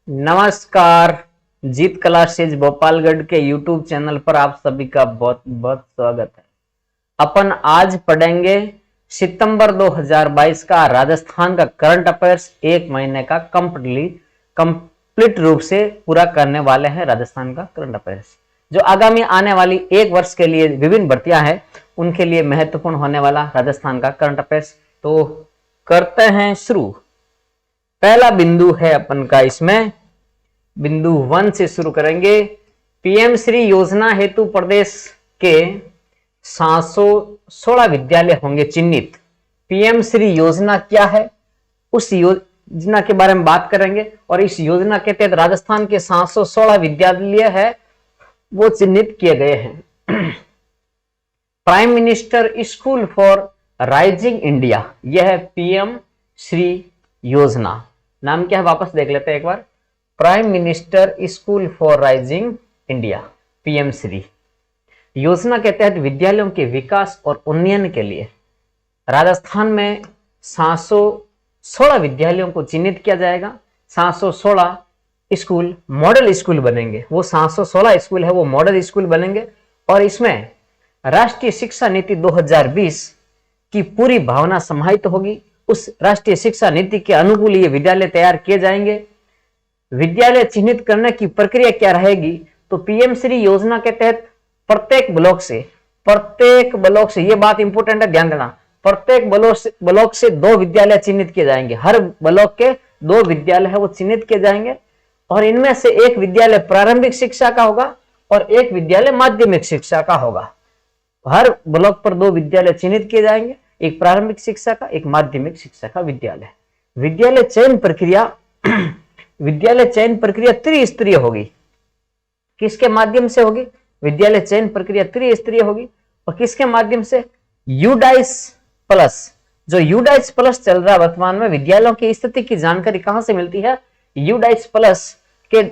नमस्कार। जीत क्लासेज भोपालगढ़ के YouTube channel पर आप सभी का बहुत बहुत स्वागत है। अपन आज पढ़ेंगे सितंबर 2022 का राजस्थान का करंट अफेयर्स, एक महीने का कंप्लीट रूप से पूरा करने वाले हैं। राजस्थान का करंट अफेयर्स जो आगामी आने वाली एक वर्ष के लिए विभिन्न भर्तियां हैं उनके लिए महत्वपूर्ण होने वाला राजस्थान का करंट अफेयर्स। तो करते हैं शुरू। पहला बिंदु है अपन का, इसमें बिंदु 1 से शुरू करेंगे। पीएम श्री योजना हेतु प्रदेश के 716 विद्यालय होंगे चिन्हित। पीएम श्री योजना क्या है, उस योजना के बारे में बात करेंगे। और इस योजना के तहत राजस्थान के 716 विद्यालय है वो चिन्हित किए गए हैं। Prime minister school for rising India, यह है पीएम श्री योजना। नाम क्या है वापस देख लेते हैं एक बार। Prime minister school for rising India, PM Shri योजना के तहत विद्यालयों के विकास और उन्नयन के लिए राजस्थान में 716 विद्यालयों को चिन्हित किया जाएगा। 716 स्कूल मॉडल स्कूल बनेंगे। वो 716 स्कूल है वो मॉडल स्कूल बनेंगे। और इसमें राष्ट्रीय शिक्षा नीति 2020 की पूरी भावना समाहित होगी। उस राष्ट्रीय शिक्षा नीति के अनुकूल ये विद्यालय तैयार किए जाएंगे। विद्यालय चिन्हित करने की प्रक्रिया क्या रहेगी, तो पीएम श्री योजना के तहत प्रत्येक ब्लॉक से ये बात इंपॉर्टेंट है, ध्यान देना। प्रत्येक ब्लॉक से 2 विद्यालय चिन्हित किए जाएंगे। हर ब्लॉक के 2 विद्यालय है वो चिन्हित किए जाएंगे। और इनमें से एक विद्यालय प्रारंभिक शिक्षा का होगा और एक विद्यालय माध्यमिक शिक्षा का होगा। हर ब्लॉक पर 2 विद्यालय चिन्हित किए जाएंगे, एक प्रारंभिक शिक्षा का, एक माध्यमिक शिक्षा का विद्यालय। विद्यालय चयन प्रक्रिया त्रिस्तरीय होगी। किसके माध्यम से होगी? विद्यालय चयन प्रक्रिया त्रिस्तरीय होगी। और किसके माध्यम से? UDISE plus. जो यूडाइस प्लस चल रहा है वर्तमान में, विद्यालयों की स्थिति की जानकारी कहां से मिलती है? यूडाइस प्लस के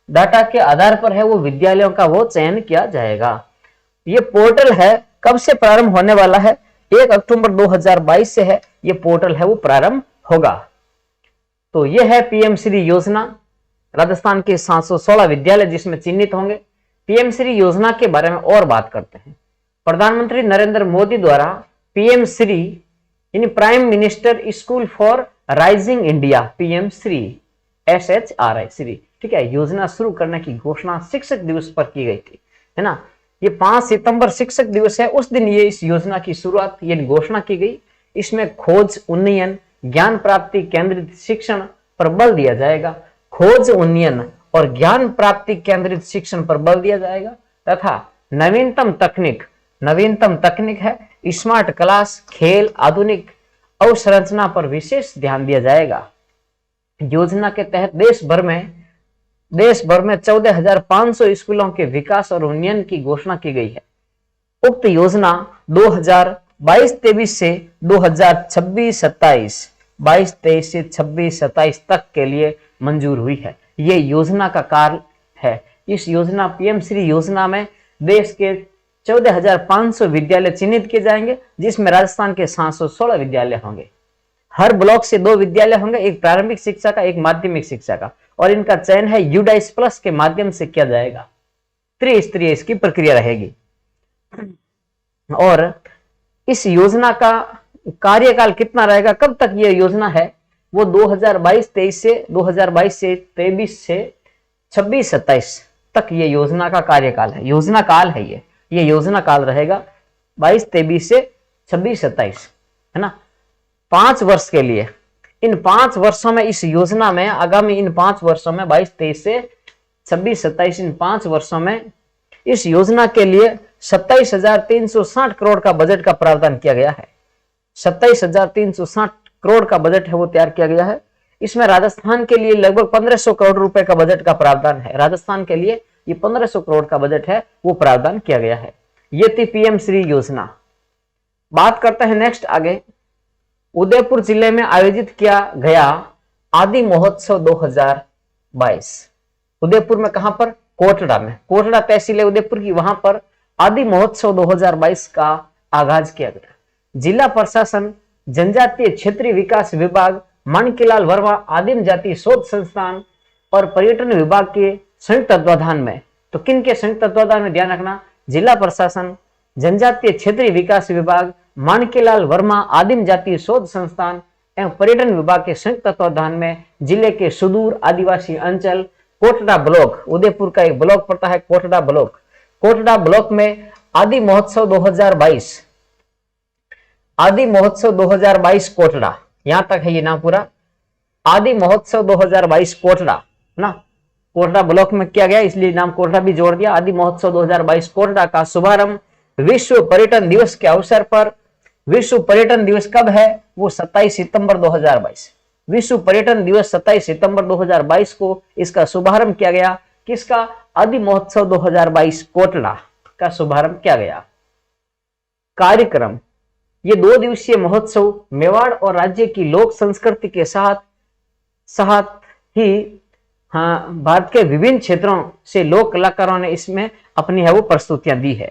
डाटा के आधार पर है वो विद्यालयों का वो चयन किया जाएगा। ये पोर्टल है, कब से प्रारंभ होने वाला है? 1 अक्टूबर 2022 से है ये पोर्टल है वो प्रारंभ होगा। तो ये है पीएम श्री योजना, राजस्थान के 716 विद्यालय जिसमें चिन्हित होंगे। पीएम श्री योजना के बारे में और बात करते हैं। प्रधानमंत्री नरेंद्र मोदी द्वारा पीएम श्री यानी prime minister school for rising India, PM Shri SHRI Shri, ठीक है, योजना शुरू करने की घोषणा शिक्षक दिवस पर की गई थी, है ना। ये 5 सितंबर शिक्षक दिवस है, उस दिन ये इस योजना की शुरुआत यानी घोषणा की गई। इसमें खोज, उन्नयन, ज्ञान प्राप्ति केंद्रित शिक्षण पर बल दिया जाएगा। खोज, उन्नयन और ज्ञान प्राप्ति केंद्रित शिक्षण पर बल दिया जाएगा तथा नवीनतम तकनीक है स्मार्ट क्लास, खेल, आधुनिक अवसंरचना पर विशेष ध्यान दिया जाएगा। योजना के तहत देश भर में 14,500 स्कूलों के विकास और उन्नयन की घोषणा की गई है। उक्त योजना 2022-23 से 2026-27 तक के लिए मंजूर हुई है। ये योजना का कार्य है। इस योजना पीएम श्री योजना में देश के 14,500 विद्यालय चिन्हित किए जाएंगे जिसमें राजस्थान के 716 विद्यालय होंगे। हर ब्लॉक से 2 विद्यालय होंगे, एक प्रारंभिक शिक्षा का, एक माध्यमिक शिक्षा का। और इनका चयन है यूडाइस प्लस के माध्यम से किया जाएगा। त्रिस्तरीय इसकी प्रक्रिया रहेगी। और इस योजना का कार्यकाल कितना रहेगा, कब तक ये योजना है, वो 2022-23 से 26-27 तक ये योजना का कार्यकाल है। योजना काल है ये योजना काल रहेगा 22-23 से 26-27, है ना, 5 वर्ष के लिए। इन 5 वर्षों में इस योजना में आगामी इन 5 वर्षों में 22-23 से 26-27 इन 5 वर्षों में इस योजना के लिए 27,360 करोड़ का बजट का प्रावधान किया गया है। 27,360 करोड़ का बजट है वो तैयार किया गया है। इसमें राजस्थान के लिए लगभग 1,500 करोड़ रुपए का बजट का प्रावधान है। राजस्थान के लिए ये 1,500 करोड़ का बजट है वो प्रावधान किया गया है। ये थी पीएम श्री योजना। बात करते हैं नेक्स्ट आगे। उदयपुर जिले में आयोजित किया गया आदि महोत्सव 2022। उदयपुर में कहां पर? कोटड़ा में। कोटड़ा तहसील है उदयपुर की, वहां पर आदि महोत्सव 2022 का आगाज किया गया। जिला प्रशासन, जनजातीय क्षेत्रीय विकास विभाग, माणिक्यलाल वर्मा आदिम जाति शोध संस्थान और पर्यटन विभाग के संयुक्त तत्वाधान में, तो किन के संयुक्त तत्वाधान में ध्यान रखना, जिला प्रशासन, जनजातीय क्षेत्रीय विकास विभाग, माणकेलाल वर्मा आदिम जाति शोध संस्थान एवं पर्यटन विभाग के संयुक्त तत्वाधान में जिले के सुदूर आदिवासी अंचल कोटड़ा ब्लॉक, उदयपुर का एक ब्लॉक पड़ता है कोटड़ा ब्लॉक, कोटड़ा ब्लॉक में आदि महोत्सव 2022, आदि महोत्सव 2022 कोटड़ा, यहां तक है ये नाम पूरा, आदि महोत्सव 2022 कोटड़ा ना, कोटड़ा ब्लॉक में किया गया इसलिए नाम कोटड़ा भी जोड़ दिया। आदि महोत्सव 2022 कोटड़ा का शुभारंभ विश्व पर्यटन दिवस के अवसर पर, विश्व पर्यटन दिवस कब है, वो 27 सितंबर 2022, विश्व पर्यटन दिवस 27 सितंबर 2022 को इसका शुभारंभ किया गया। किसका, आदि महोत्सव 2022 कोटड़ा का शुभारंभ किया गया। कार्यक्रम, ये 2 दिवसीय महोत्सव मेवाड़ और राज्य की लोक संस्कृति के साथ ही भारत के विभिन्न क्षेत्रों से लोक कलाकारों ने इसमें अपनी है वो प्रस्तुतियां दी है।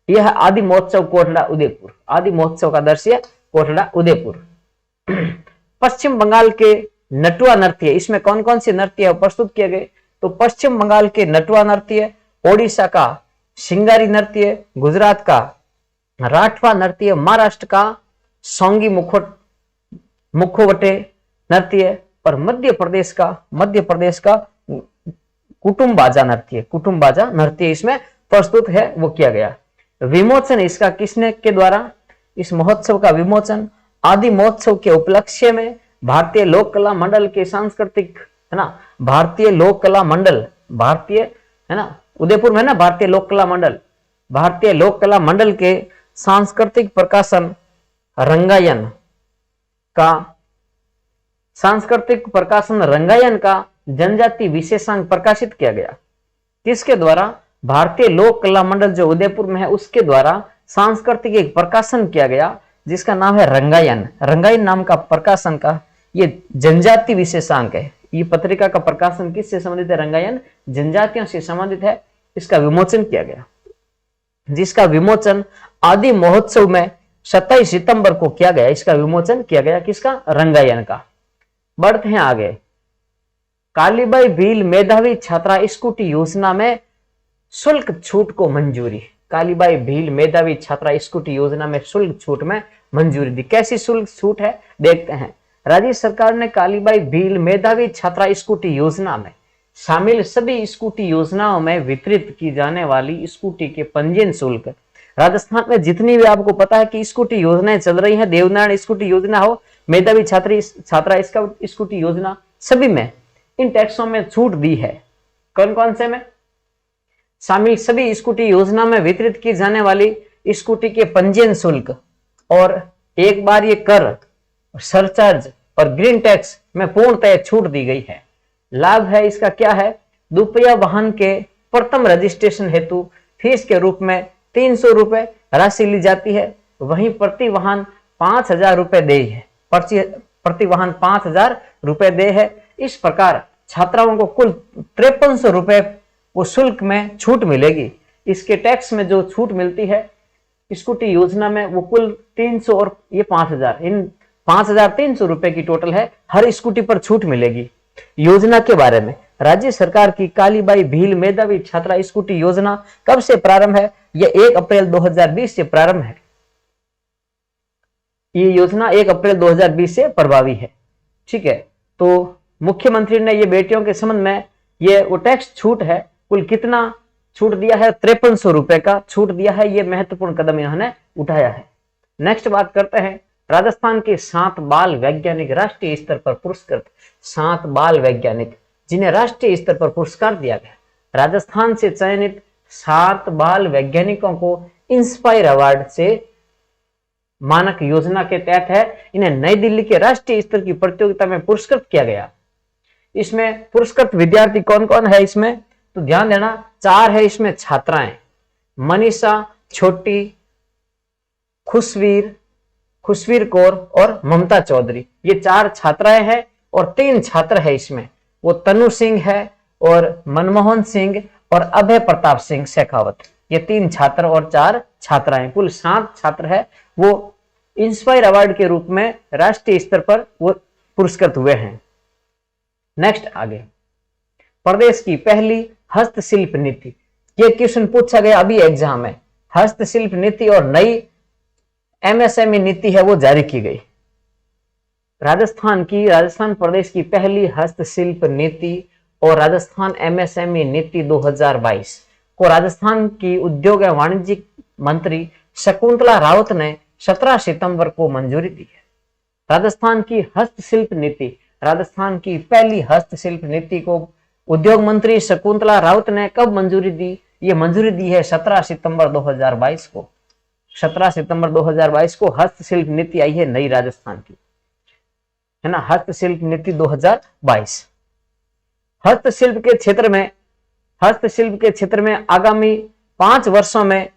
यह आदि महोत्सव कोटड़ा उदयपुर, आदि महोत्सव का दृश्य कोटड़ा उदयपुर। पश्चिम बंगाल के नटुआ नृत्य, इसमें कौन कौन से नृत्य प्रस्तुत किए गए, तो पश्चिम बंगाल के नटुआ नृत्य, ओडिशा का सिंगारी नृत्य, गुजरात का राठवा नृत्य, महाराष्ट्र का सोंगी मुखोवटे नृत्य और मध्य प्रदेश का कुटुम्बाजा नृत्य इसमें प्रस्तुत है वो किया गया। विमोचन इसका किसने के द्वारा, इस महोत्सव का विमोचन आदि महोत्सव के उपलक्ष्य में भारतीय लोक कला मंडल के सांस्कृतिक, है ना, भारतीय लोक कला मंडल, भारतीय, है ना, उदयपुर में ना भारतीय लोक कला मंडल, भारतीय लोक कला मंडल के सांस्कृतिक प्रकाशन रंगायन का जनजाति विशेषांक प्रकाशित किया गया। किसके द्वारा, भारतीय लोक कला मंडल जो उदयपुर में है उसके द्वारा सांस्कृतिक एक प्रकाशन किया गया जिसका नाम है रंगायन नाम का प्रकाशन का ये जनजाति विशेषांक है। ये पत्रिका का प्रकाशन किससे संबंधित है, रंगायन जनजातियों से संबंधित है। इसका विमोचन किया गया, जिसका विमोचन आदि महोत्सव में 27 सितंबर को किया गया। इसका विमोचन किया गया किसका, रंगायन का। बढ़ते हैं आगे। कालीबाई भील मेधावी छात्रा स्कूटी योजना में शुल्क छूट को मंजूरी। कालीबाई भील मेधावी छात्रा स्कूटी योजना में शुल्क छूट में मंजूरी दी। कैसी शुल्क छूट है देखते हैं। राज्य सरकार ने कालीबाई भील मेधावी छात्रा स्कूटी योजना में शामिल सभी स्कूटी योजनाओं में वितरित की जाने वाली स्कूटी के पंजीयन शुल्क, राजस्थान में जितनी भी आपको पता है कि स्कूटी योजनाएं चल रही हैं, देवनारायण स्कूटी योजना हो, मेधावी छात्रा स्कूटी योजना, सभी में इन टैक्सों में छूट दी है। कौन कौन से में शामिल सभी स्कूटी योजना में वितरित की जाने वाली स्कूटी के पंजीयन शुल्क और एक बार ये कर, सरचार्ज और ग्रीन टैक्स में पूर्णतः छूट दी गई है। लाभ है इसका क्या है, दुपहिया वाहन के प्रथम रजिस्ट्रेशन हेतु फीस के रूप में 300 रुपए राशि ली जाती है, वहीं प्रति वाहन 5,000 रुपए दे है, प्रति वाहन 5,000 रुपए दे है। इस प्रकार छात्राओं को कुल 5300 रुपए वो शुल्क में छूट मिलेगी। इसके टैक्स में जो छूट मिलती है स्कूटी योजना में वो कुल 300 और ये 5,000, इन 5,300 रुपए की टोटल है, हर स्कूटी पर छूट मिलेगी। योजना के बारे में, राज्य सरकार की कालीबाई भील मेधावी छात्रा स्कूटी योजना कब से प्रारंभ है, यह 1 अप्रैल 2020 से प्रारंभ है। ये योजना 1 अप्रैल 2020 से प्रभावी है। ठीक है, तो मुख्यमंत्री ने ये बेटियों के संबंध में ये वो टैक्स छूट है, कुल कितना छूट दिया है, 5300 रुपए का छूट दिया है। ये महत्वपूर्ण कदम इन्होंने उठाया है। नेक्स्ट बात करते हैं, राजस्थान के 7 बाल वैज्ञानिक राष्ट्रीय स्तर पर पुरस्कृत। 7 बाल वैज्ञानिक जिन्हें राष्ट्रीय स्तर पर पुरस्कार दिया गया। राजस्थान से चयनित 7 बाल वैज्ञानिकों को इंस्पायर अवार्ड से मानक योजना के तहत है, इन्हें नई दिल्ली के राष्ट्रीय स्तर की प्रतियोगिता में पुरस्कृत किया गया। इसमें पुरस्कृत विद्यार्थी कौन कौन है, इसमें तो ध्यान देना 4 है इसमें छात्राएं, मनीषा छोटी, खुशवीर कौर और ममता चौधरी, ये 4 छात्राएं हैं और 3 छात्र है इसमें, वो तनु सिंह है और मनमोहन सिंह और अभय प्रताप सिंह शेखावत, ये 3 छात्र और 4 छात्राएं, कुल 7 छात्र है वो इंस्पायर अवार्ड के रूप में राष्ट्रीय स्तर पर वो पुरस्कृत हुए हैं। नेक्स्ट आगे, प्रदेश की पहली हस्तशिल्प नीति। ये क्वेश्चन पूछा गया अभी एग्जाम में। हस्तशिल्प नीति और नई एमएसएमई नीति है वो जारी की गई। राजस्थान प्रदेश की पहली हस्तशिल्प नीति और राजस्थान एमएसएमई नीति 2022 को राजस्थान की उद्योग एवं वाणिज्य मंत्री शकुंतला रावत ने 17 सितंबर को मंजूरी दी है। राजस्थान की हस्तशिल्प नीति, राजस्थान की पहली हस्तशिल्प नीति को उद्योग मंत्री शकुंतला रावत ने कब मंजूरी दी? ये मंजूरी दी है 17 सितंबर 2022 को। 17 सितंबर 2022 को हस्तशिल्प नीति आई है नई राजस्थान की, है ना, हस्तशिल्प नीति 2022। हस्तशिल्प के क्षेत्र में आगामी 5 वर्षों में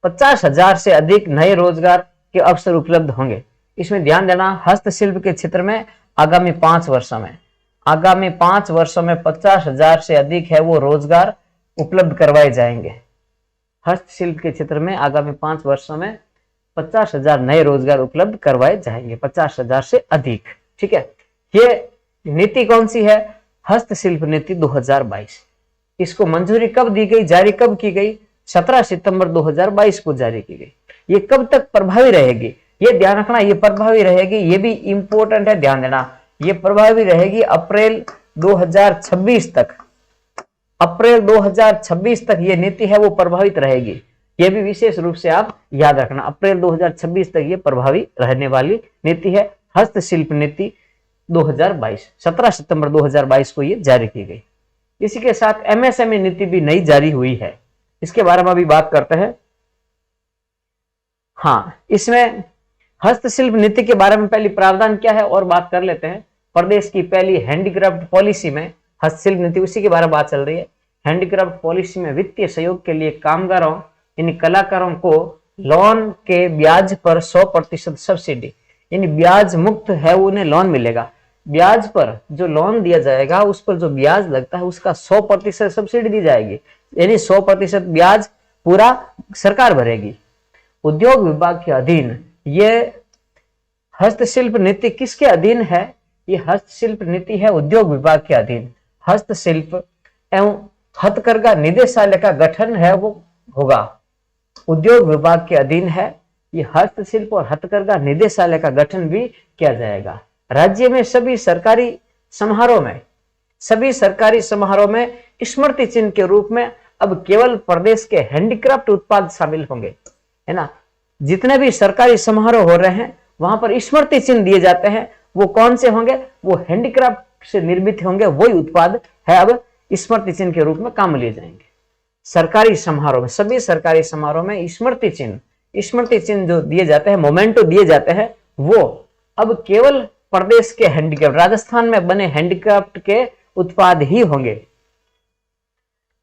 50,000 से अधिक नए रोजगार के अवसर उपलब्ध होंगे। इसमें ध्यान देना, हस्तशिल्प के क्षेत्र में आगामी 5 वर्षों में 50,000 से अधिक है वो रोजगार उपलब्ध करवाए जाएंगे। हस्तशिल्प के क्षेत्र में आगामी 5 वर्षों में 50,000 नए रोजगार उपलब्ध करवाए जाएंगे, 50,000 से अधिक। ठीक है, ये नीति कौन सी है? हस्तशिल्प नीति 2022। इसको मंजूरी कब दी गई, जारी कब की गई? 17 सितंबर 2022 को जारी की गई। ये कब तक प्रभावी रहेगी? ये ध्यान रखना, ये प्रभावी रहेगी, ये भी इंपॉर्टेंट है, ध्यान देना। ये प्रभावी रहेगी अप्रैल 2026 तक। अप्रैल 2026 तक ये नीति है वो प्रभावित रहेगी। ये भी विशेष रूप से आप याद रखना, अप्रैल 2026 तक ये प्रभावी रहने वाली नीति है हस्तशिल्प नीति 2022। 17 सितंबर 2022 को ये जारी की गई। इसी के साथ एमएसएमई नीति भी नई जारी हुई है, इसके बारे में अभी बात करते हैं। हाँ, इसमें हस्तशिल्प नीति के बारे में पहले प्रावधान क्या है और बात कर लेते हैं। प्रदेश की पहली हैंडीक्राफ्ट पॉलिसी में हस्तशिल्प नीति, उसी के बारे में बात चल रही है। हैंडीक्राफ्ट पॉलिसी में वित्तीय सहयोग के लिए कामगारों यानी कलाकारों को लोन के ब्याज पर 100% सब्सिडी, यानी ब्याज मुक्त है वो उन्हें लोन मिलेगा। ब्याज पर जो लोन दिया जाएगा उस पर जो ब्याज लगता है उसका 100% सब्सिडी दी जाएगी, यानी 100% ब्याज पूरा सरकार भरेगी। उद्योग विभाग के अधीन ये हस्तशिल्प नीति किसके अधीन है? ये हस्तशिल्प नीति है उद्योग विभाग के अधीन। हस्तशिल्प एवं हथकरघा निदेशालय का गठन है वो होगा, उद्योग विभाग के अधीन है। ये हस्तशिल्प और हथकरघा निदेशालय का गठन भी किया जाएगा। राज्य में सभी सरकारी समारोह में स्मृति चिन्ह के रूप में अब केवल प्रदेश के हैंडीक्राफ्ट उत्पाद शामिल होंगे, है ना। जितने भी सरकारी समारोह हो रहे हैं वहां पर स्मृति चिन्ह दिए जाते हैं, वो कौन से होंगे? वो हैंडीक्राफ्ट से निर्मित होंगे, वही उत्पाद है अब स्मृति चिन्ह के रूप में काम लिए जाएंगे। सरकारी समारोह में, सभी सरकारी समारोह में स्मृति चिन्ह जो दिए जाते हैं, मोमेंटो दिए जाते हैं, वो अब केवल प्रदेश के हैंडीक्राफ्ट, राजस्थान में बने हैंडीक्राफ्ट के उत्पाद ही होंगे।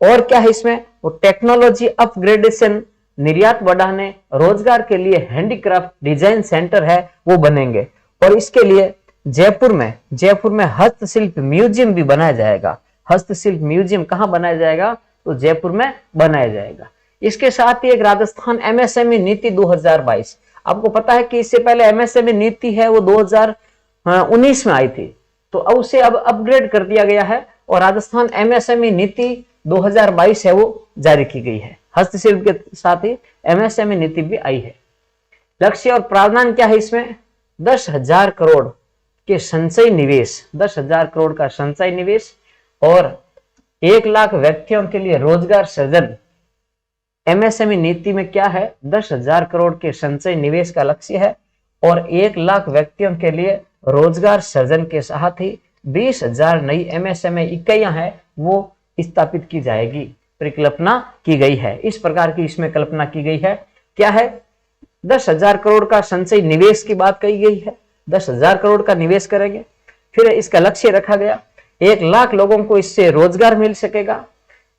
और क्या है इसमें? वो टेक्नोलॉजी अपग्रेडेशन, निर्यात बढ़ाने, रोजगार के लिए हैंडीक्राफ्ट डिजाइन सेंटर है वो बनेंगे। और इसके लिए जयपुर में हस्तशिल्प म्यूजियम भी बनाया जाएगा। हस्तशिल्प म्यूजियम कहां बनाया जाएगा? तो जयपुर में बनाया जाएगा। इसके साथ ही एक राजस्थान एमएसएमई नीति 2022, आपको पता है कि इससे पहले एमएसएमई नीति है वो 2019 में आई थी, तो अब उसे अब अपग्रेड कर दिया गया है और राजस्थान एमएसएमई नीति 2022 है वो जारी की गई है। हस्तशिल्प के साथ ही एमएसएमई नीति भी आई है। लक्ष्य और प्रावधान क्या है इसमें? 10,000 करोड़ के संचयी निवेश, 10,000 करोड़ का संचयी निवेश और 1 लाख व्यक्तियों के लिए रोजगार सृजन। एमएसएमई नीति में क्या है? 10,000 करोड़ के संचयी निवेश का लक्ष्य है और 1 लाख व्यक्तियों के लिए रोजगार सृजन के साथ ही 20,000 नई एमएसएमई इकाइयां हैं वो स्थापित की जाएगी, परिकल्पना की गई है। इस प्रकार की इसमें कल्पना की गई है। क्या है? 10,000 करोड़ का संचयी निवेश की बात कही गई है, 10,000 करोड़ का निवेश करेंगे। फिर इसका लक्ष्य रखा गया 1 लाख लोगों को इससे रोजगार मिल सकेगा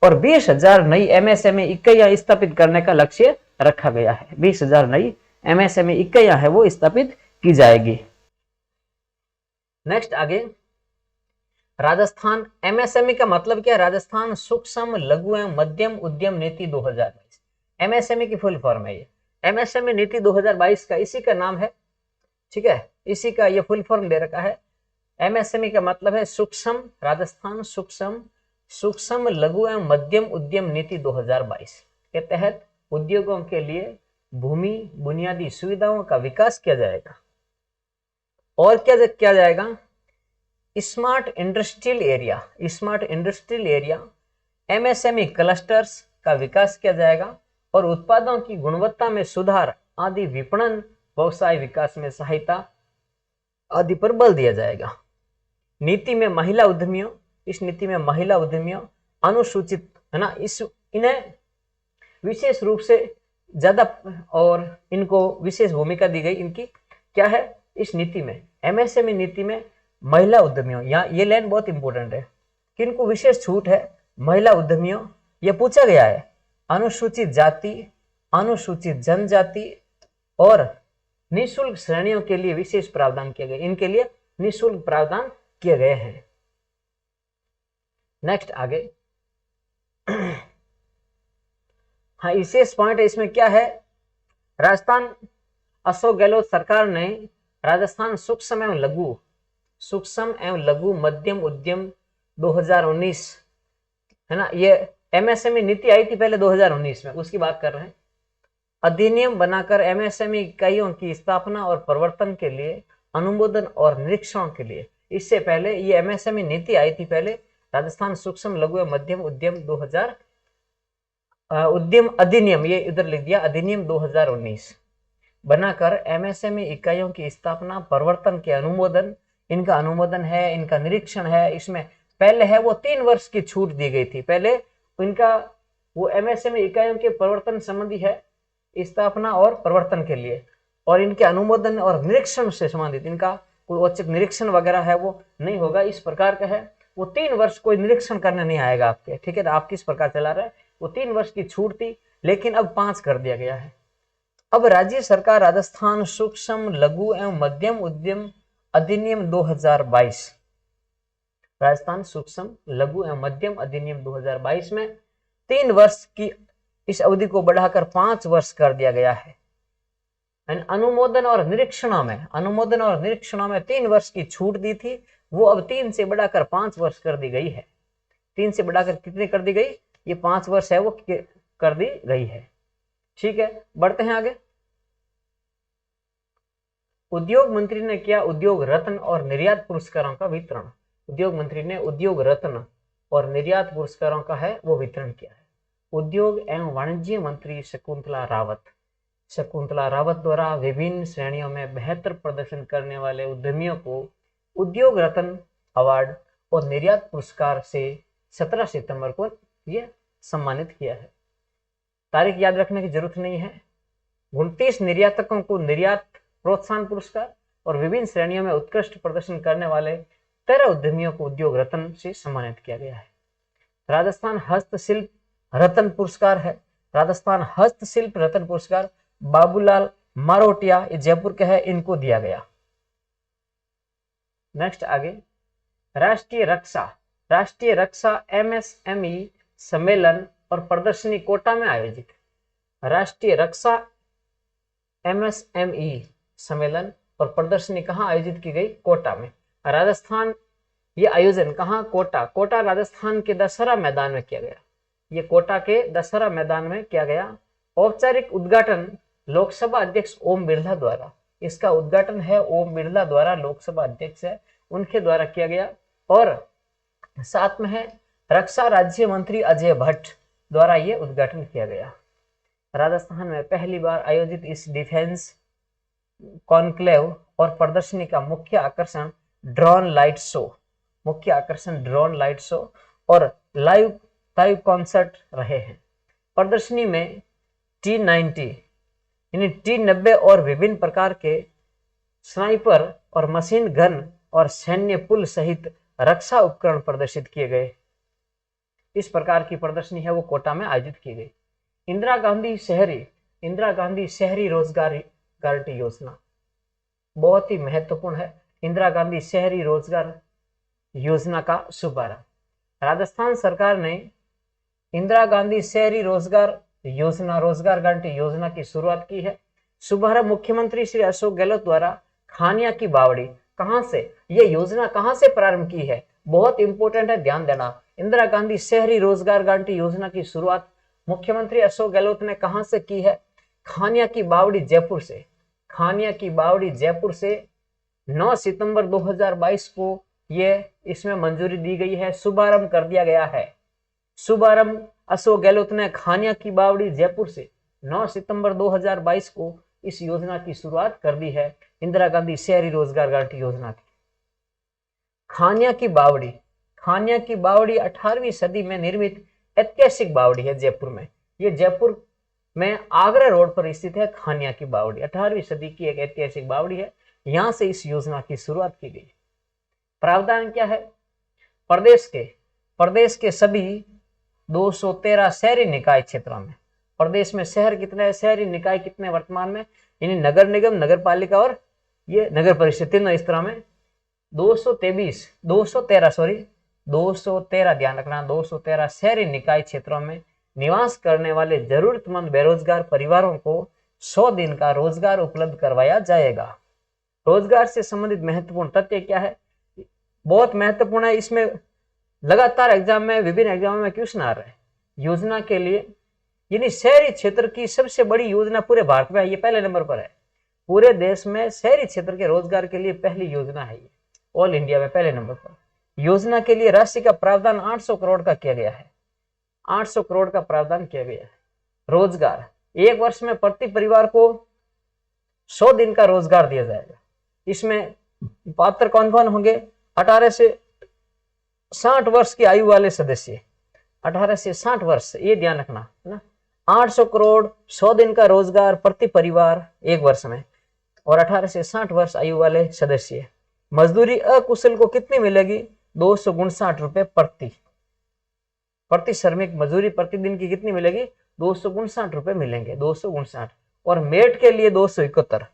और 20,000 नई एमएसएमई इकाइयां स्थापित करने का लक्ष्य रखा गया है। 20,000 नई एमएसएमई इकाइयां है वो स्थापित की जाएगी। नेक्स्ट आगे, राजस्थान एमएसएमई का मतलब क्या है? राजस्थान सूक्ष्म लघु एवं मध्यम उद्यम नीति 2022। एमएसएमई की फुल फॉर्म है ये। एमएसएमई नीति 2022 का इसी का नाम है, ठीक है, इसी का ये फुल फॉर्म दे रखा है एमएसएमई का मतलब है सूक्ष्म, राजस्थान सूक्ष्म लघु एवं मध्यम उद्यम नीति 2022 के तहत उद्योगों के लिए भूमि बुनियादी सुविधाओं का विकास किया जाएगा। और क्या किया जाएगा? Smart industrial area MSME clusters का विकास किया जाएगा और उत्पादों की गुणवत्ता में सुधार आदि विपणन व्यवसाय विकास में सहायता आदि पर बल दिया जाएगा। नीति में महिला उद्यमियों, इस नीति में महिला उद्यमियों अनुसूचित है ना, इन्हें विशेष रूप से ज्यादा और इनको विशेष भूमिका दी गई। इनकी क्या है इस नीति में, एमएसएमई नीति में महिला उद्यमियों, यहाँ ये लाइन बहुत इंपॉर्टेंट है कि इनको विशेष छूट है। महिला उद्यमियों, ये पूछा गया है, अनुसूचित जाति, अनुसूचित जनजाति और निःशुल्क श्रेणियों के लिए विशेष प्रावधान किए गए, इनके लिए निःशुल्क प्रावधान किए गए हैं। नेक्स्ट आगे हाँ, विशेष पॉइंट इसमें क्या है, राजस्थान अशोक गहलोत सरकार ने राजस्थान सूक्ष्म एवं लघु मध्यम उद्यम 2019 है ना, ये एमएसएमई नीति आई थी पहले 2019 में, उसकी बात कर रहे हैं। अधिनियम बनाकर एमएसएमई इकाइयों की स्थापना और प्रवर्तन के लिए, अनुमोदन और निरीक्षण के लिए, इससे पहले ये एमएसएमई नीति आई थी पहले, राजस्थान सूक्ष्म लघु एवं मध्यम उद्यम 2000 उद्यम अधिनियम, ये इधर लिख दिया, अधिनियम 2019 बनाकर एमएसएमई इकाइयों की स्थापना, प्रवर्तन के अनुमोदन, इनका अनुमोदन है, इनका निरीक्षण है। इसमें पहले है वो 3 वर्ष की छूट दी गई थी, पहले इनका वो एमएसएमई इकाइयों के प्रवर्तन संबंधी है, स्थापना और प्रवर्तन के लिए, और इनके अनुमोदन और निरीक्षण से संबंधित इनका कोई औचक निरीक्षण वगैरह है वो नहीं होगा, इस प्रकार का है। वो 3 वर्ष कोई निरीक्षण करने नहीं आएगा आपके, ठीक है। आप किस प्रकार चला रहे हैं, वो 3 वर्ष की छूट थी, लेकिन अब 5 कर दिया गया है। अब राज्य सरकार राजस्थान सूक्ष्म लघु एवं मध्यम उद्यम अधिनियम 2022, राजस्थान सूक्ष्म लघु एवं मध्यम अधिनियम 2022 में 3 वर्ष की इस अवधि को बढ़ाकर 5 वर्ष कर दिया गया है। अनुमोदन और निरीक्षणों में 3 वर्ष की छूट दी थी, वो अब 3 से बढ़ाकर 5 वर्ष कर दी गई है। 3 से बढ़ाकर कितनी कर दी गई, ये 5 वर्ष है वो कर दी गई है, ठीक है। बढ़ते हैं आगे। उद्योग मंत्री ने किया उद्योग रत्न और निर्यात पुरस्कारों का वितरण। उद्योग मंत्री ने उद्योग रत्न और निर्यात पुरस्कारों का है वो वितरण किया है। उद्योग एवं वाणिज्य मंत्री शकुंतला रावत द्वारा विभिन्न श्रेणियों में बेहतर प्रदर्शन करने वाले उद्यमियों को उद्योग रत्न अवार्ड और निर्यात पुरस्कार से 17 सितंबर को यह सम्मानित किया है। तारीख याद रखने की जरूरत नहीं है। 29 निर्यातकों को निर्यात प्रोत्साहन पुरस्कार और विभिन्न श्रेणियों में उत्कृष्ट प्रदर्शन करने वाले 13 उद्यमियों को उद्योग रत्न से सम्मानित किया गया है। राजस्थान हस्तशिल्प रत्न पुरस्कार है, राजस्थान हस्तशिल्प रत्न पुरस्कार बाबूलाल मारोटिया, ये जयपुर के है, इनको दिया गया। नेक्स्ट आगे, राष्ट्रीय रक्षा एमएसएमई सम्मेलन और प्रदर्शनी कोटा में आयोजित। राष्ट्रीय रक्षा एमएसएमई सम्मेलन और प्रदर्शनी कहाँ आयोजित की गई, कोटा में। राजस्थान, ये आयोजन कहाँ, कोटा राजस्थान के दशहरा मैदान में किया गया। ये कोटा के दशहरा मैदान में किया गया। औपचारिक उद्घाटन लोकसभा अध्यक्ष ओम बिरला द्वारा, इसका उद्घाटन है ओम बिरला द्वारा, लोकसभा अध्यक्ष है उनके द्वारा किया गया। और साथ में है रक्षा राज्य मंत्री अजय भट्ट द्वारा ये उद्घाटन किया गया। राजस्थान में पहली बार आयोजित इस डिफेंस कॉन्क्लेव और प्रदर्शनी का मुख्य आकर्षण ड्रोन लाइट शो और लाइव कॉन्सर्ट रहे हैं। प्रदर्शनी में T-90 और विभिन्न प्रकार के स्नाइपर और मशीन गन और सैन्य पुल सहित रक्षा उपकरण प्रदर्शित किए गए। इस प्रकार की प्रदर्शनी है वो कोटा में आयोजित की गई। इंदिरा गांधी शहरी रोजगार गारंटी योजना बहुत ही महत्वपूर्ण है। इंदिरा गांधी शहरी रोजगार योजना का शुभारंभ, राजस्थान सरकार ने इंदिरा गांधी शहरी रोजगार गारंटी योजना की शुरुआत की है। शुभारंभ मुख्यमंत्री श्री अशोक गहलोत द्वारा खानिया की बावड़ी, कहां से, ये योजना कहां से प्रारंभ की है, बहुत इंपॉर्टेंट है, ध्यान देना। इंदिरा गांधी शहरी रोजगार गारंटी योजना की शुरुआत मुख्यमंत्री अशोक गहलोत ने कहां से की है, खानिया की बावड़ी जयपुर से। खानिया की बावड़ी जयपुर से 9 सितंबर 2022 को ये इसमें मंजूरी दी गई है, शुभारंभ कर दिया गया है। शुभारंभ अशोक गहलोत ने खानिया की बावड़ी जयपुर से 9 सितंबर 2022 को इस योजना की शुरुआत कर दी है, इंदिरा गांधी शहरी रोजगार गारंटी योजना की। खानिया की बावड़ी, खानिया की बावड़ी 18वीं सदी में निर्मित ऐतिहासिक बावड़ी है जयपुर में। ये जयपुर में आगरा रोड पर स्थित है खानिया की बावड़ी, 18वीं सदी की एक ऐतिहासिक बावड़ी है, यहां से इस योजना की शुरुआत की गई। प्रावधान क्या है, प्रदेश के सभी 213 शहरी निकाय क्षेत्रों में, प्रदेश में शहर कितने हैं, शहरी निकाय कितने वर्तमान में, यानी नगर निगम, नगर पालिका और ये नगर परिषद, तीनों इस तरह में 213 ध्यान रखना, 213 शहरी निकाय क्षेत्रों में निवास करने वाले जरूरतमंद बेरोजगार परिवारों को 100 दिन का रोजगार उपलब्ध करवाया जाएगा। रोजगार से संबंधित महत्वपूर्ण तथ्य क्या है, बहुत महत्वपूर्ण है, इसमें लगातार एग्जाम में, विभिन्न एग्जामों में क्वेश्चन आ रहे हैं। योजना के लिए, यानी शहरी क्षेत्र की सबसे बड़ी योजना पूरे भारत में है, ये पहले नंबर पर है। पूरे देश में शहरी क्षेत्र के रोजगार के लिए पहली योजना है ये, ऑल इंडिया में पहले नंबर पर। योजना के लिए राशि का प्रावधान 800 करोड़ का किया गया है, 800 करोड़ का प्रावधान किया गया है। रोजगार, एक वर्ष में प्रति परिवार को 100 दिन का रोजगार दिया जाएगा। इसमें पात्र कौन कौन होंगे, 18 से 60 वर्ष की आयु वाले सदस्य, 18 से 60 वर्ष, ये ध्यान रखना है ना। 800 करोड़, 100 दिन का रोजगार प्रति परिवार एक वर्ष में, और 18 से 60 वर्ष आयु वाले सदस्य। मजदूरी अकुशल को कितनी मिलेगी, 259 रुपए प्रति श्रमिक मजदूरी प्रतिदिन की कितनी मिलेगी, 259 रुपए मिलेंगे, 259। और मेट के लिए 271,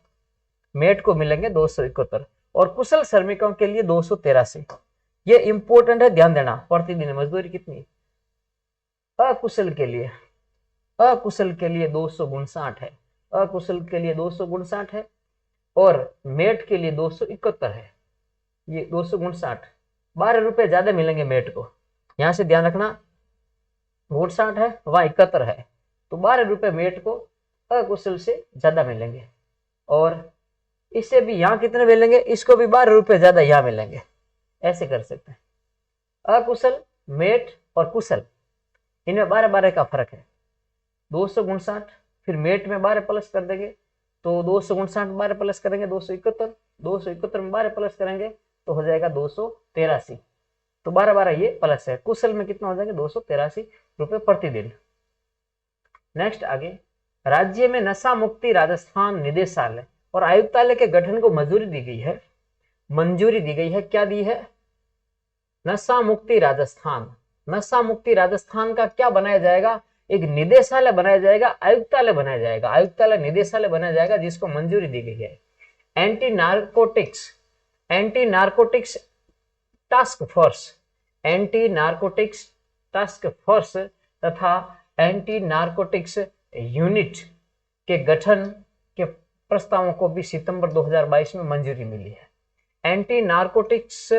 मेट को मिलेंगे 271, और कुशल श्रमिकों के लिए 283। ये इंपॉर्टेंट है, ध्यान देना, प्रतिदिन मजदूरी कितनी। अकुशल के लिए 259 है, अकुशल के लिए 259 है, और मेट के लिए 271 है। ये 259, 12 रुपए ज्यादा मिलेंगे मेट को, यहां से ध्यान रखना, 59 है वहां 71 है, तो 12 रुपए मेट को अकुशल से ज्यादा मिलेंगे। और इससे भी यहाँ कितने मिलेंगे, इसको भी 12 रुपए ज्यादा यहाँ मिलेंगे, ऐसे कर सकते हैं। अकुशल, मेट और कुशल, इनमें 12-12 का फर्क है। 259, फिर मेट में 12 प्लस कर देंगे तो 259, 12 प्लस करेंगे 271, 271 में 12 प्लस करेंगे तो हो जाएगा 283, तो 12-12 ये प्लस है। कुशल में कितना हो जाएगा, 283 रुपए प्रतिदिन। नेक्स्ट आगे, राज्य में नशा मुक्ति राजस्थान निदेशालय और आयुक्तालय के गठन को मंजूरी दी गई है, मंजूरी दी गई है, क्या दी है, नशा मुक्ति राजस्थान। नशा मुक्ति राजस्थान का क्या बनाया जाएगा, एक निदेशालय बनाया जाएगा, आयुक्तालय बनाया जाएगा, आयुक्तालय निदेशालय बनाया जाएगा, जिसको मंजूरी दी गई है। Anti narcotics task force, anti narcotics task force तथा एंटी नारकोटिक्स यूनिट के गठन के प्रस्तावों को भी सितंबर 2022 में मंजूरी मिली है। एंटी नारकोटिक्स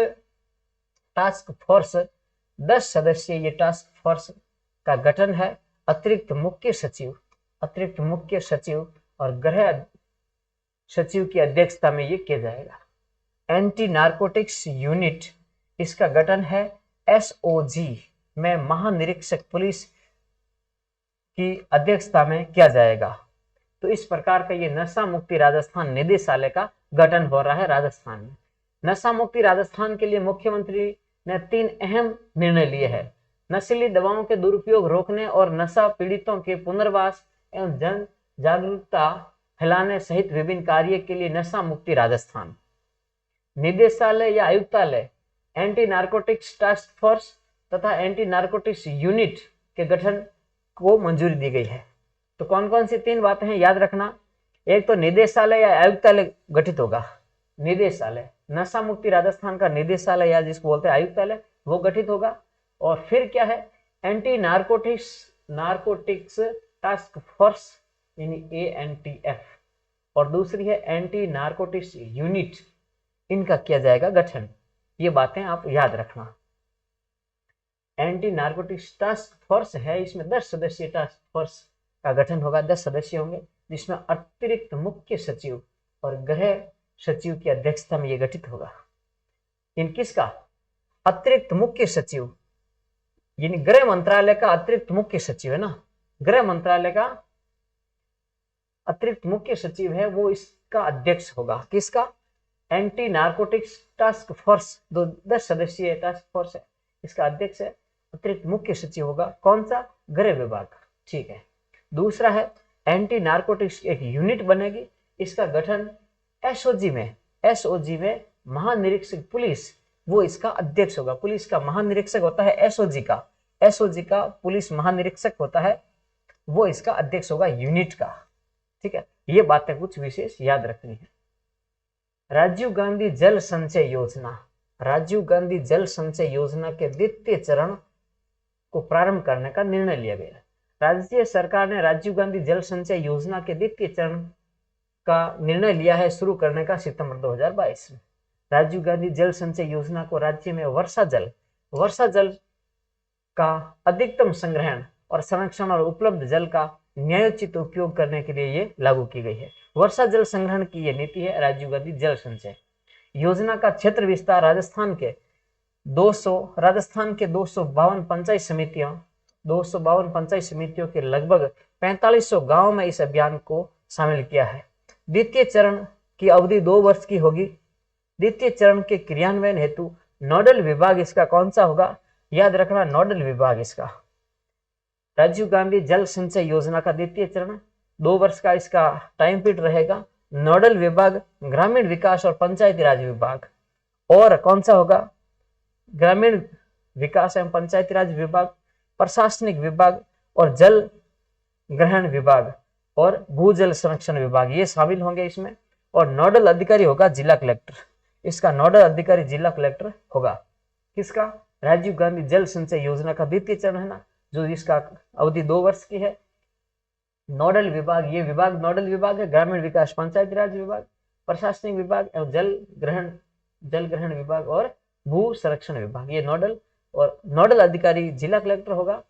टास्क फोर्स 10 सदस्यीय ये टास्क फोर्स का गठन है, अतिरिक्त मुख्य सचिव और गृह सचिव की अध्यक्षता में ये किया जाएगा। एंटी नारकोटिक्स यूनिट, इसका गठन है एसओजी में महानिरीक्षक पुलिस की अध्यक्षता में किया जाएगा। तो इस प्रकार का ये नशा मुक्ति राजस्थान निदेशालय का गठन हो रहा है राजस्थान में। नशा मुक्ति राजस्थान के लिए मुख्यमंत्री ने 3 अहम निर्णय लिए हैं, नशीली दवाओं के दुरुपयोग रोकने और नशा पीड़ितों के पुनर्वास एवं जन जागरूकता फैलाने सहित विभिन्न कार्य के लिए नशा मुक्ति राजस्थान निदेशालय या आयुक्तालय, एंटी नारकोटिक्स टास्क फोर्स तथा एंटी नारकोटिक्स यूनिट के गठन को मंजूरी दी गई है। तो कौन कौन सी 3 बातें हैं याद रखना, एक तो निदेशालय या आयुक्तालय गठित होगा, निदेशालय, नशा मुक्ति राजस्थान का निदेशालय या जिसको बोलते हैं आयुक्तालय, वो गठित होगा। और फिर क्या है, एंटी नारकोटिक्स टास्क फोर्स यानी ANTF, और दूसरी है एंटी नारकोटिक्स यूनिट इनका किया जाएगा गठन। ये बातें आप याद रखना। एंटी नार्कोटिक्स टास्क फोर्स है, इसमें 10 सदस्यीय टास्क फोर्स का गठन होगा। 10 सदस्य होंगे, जिसमें अतिरिक्त मुख्य सचिव और गृह सचिव की अध्यक्षता में यह गठित होगा। इन किसका? अतिरिक्त मुख्य सचिव, यानी गृह मंत्रालय का अतिरिक्त मुख्य सचिव है ना, गृह मंत्रालय का अतिरिक्त मुख्य सचिव है, वो इसका अध्यक्ष होगा। किसका? एंटी नार्कोटिक्स टास्क फोर्स, 10 सदस्यीय टास्क फोर्स है, इसका अध्यक्ष है, अतिरिक्त मुख्य सचिव होगा। कौन सा? गृह विभाग। ठीक है। दूसरा है एंटी नार्कोटिक्स एक यूनिट बनेगी, इसका गठन एसओजी में महानिरीक्षक पुलिस, वो इसका अध्यक्ष होगा। पुलिस का महानिरीक्षक होता है एसओजी का पुलिस महानिरीक्षक होता है, वो इसका अध्यक्ष होगा यूनिट का। ठीक है, ये बातें कुछ विशेष याद रखनी है। राजीव गांधी जल संचय योजना, राजीव गांधी जल संचय योजना के द्वितीय चरण को प्रारंभ करने का निर्णय लिया गया। राज्य सरकार ने राजीव गांधी जल संचय योजना के द्वितीय चरण का निर्णय लिया है शुरू करने का सितंबर 2022 में। राजीव गांधी जल संचय योजना को राज्य में वर्षा जल का अधिकतम संग्रहण और संरक्षण और उपलब्ध जल का न्यायोचित उपयोग करने के लिए ये लागू की गई है। वर्षा जल संग्रहण की ये नीति है राजीव गांधी जल संचय योजना का। क्षेत्र विस्तार राजस्थान के 252 पंचायत समितियों के लगभग 4500 गांवों में इस अभियान को शामिल किया है। द्वितीय चरण की अवधि 2 वर्ष की होगी। द्वितीय चरण के क्रियान्वयन हेतु नोडल विभाग इसका कौन सा होगा? याद रखना, नोडल विभाग इसका राजीव गांधी जल संचय योजना का द्वितीय चरण 2 वर्ष का इसका टाइम पीरियड रहेगा। नोडल विभाग ग्रामीण विकास और पंचायती राज विभाग, और कौन सा होगा? ग्रामीण विकास एवं पंचायती राज विभाग, प्रशासनिक विभाग और जल ग्रहण विभाग और भूजल संरक्षण विभाग, ये शामिल होंगे इसमें। और नोडल अधिकारी होगा जिला कलेक्टर, इसका नोडल अधिकारी जिला कलेक्टर होगा। किसका? राजीव गांधी जल संचय योजना का द्वितीय चरण है ना, जो इसका अवधि 2 वर्ष की है। नोडल विभाग, ये विभाग नोडल विभाग है, ग्रामीण विकास पंचायती राज विभाग, प्रशासनिक विभाग एवं जल ग्रहण विभाग और भू संरक्षण विभाग, ये नोडल, और नोडल अधिकारी जिला कलेक्टर होगा।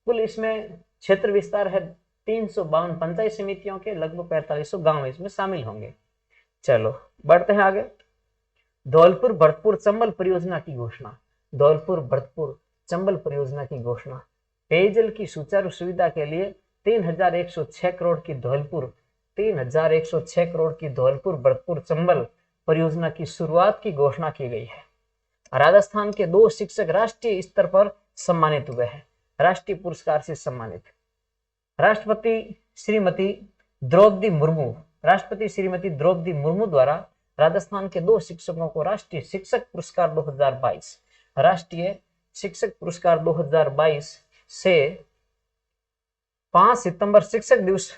कुल इसमें क्षेत्र विस्तार है 352 पंचायत समितियों के, लगभग 4500 गांव इसमें शामिल होंगे। चलो बढ़ते हैं आगे। धौलपुर भरतपुर चंबल परियोजना की घोषणा। धौलपुर भरतपुर चंबल परियोजना की घोषणा। पेयजल की सुचारू सुविधा के लिए 3106 करोड़ की धौलपुर भरतपुर चंबल परियोजना की शुरुआत की घोषणा की गई है। राजस्थान के 2 शिक्षक राष्ट्रीय स्तर पर सम्मानित हुए हैं, राष्ट्रीय पुरस्कार से सम्मानित। राष्ट्रपति श्रीमती द्रौपदी मुर्मू द्वारा राजस्थान के 2 शिक्षकों को राष्ट्रीय शिक्षक पुरस्कार 2022 से 5 सितंबर शिक्षक दिवस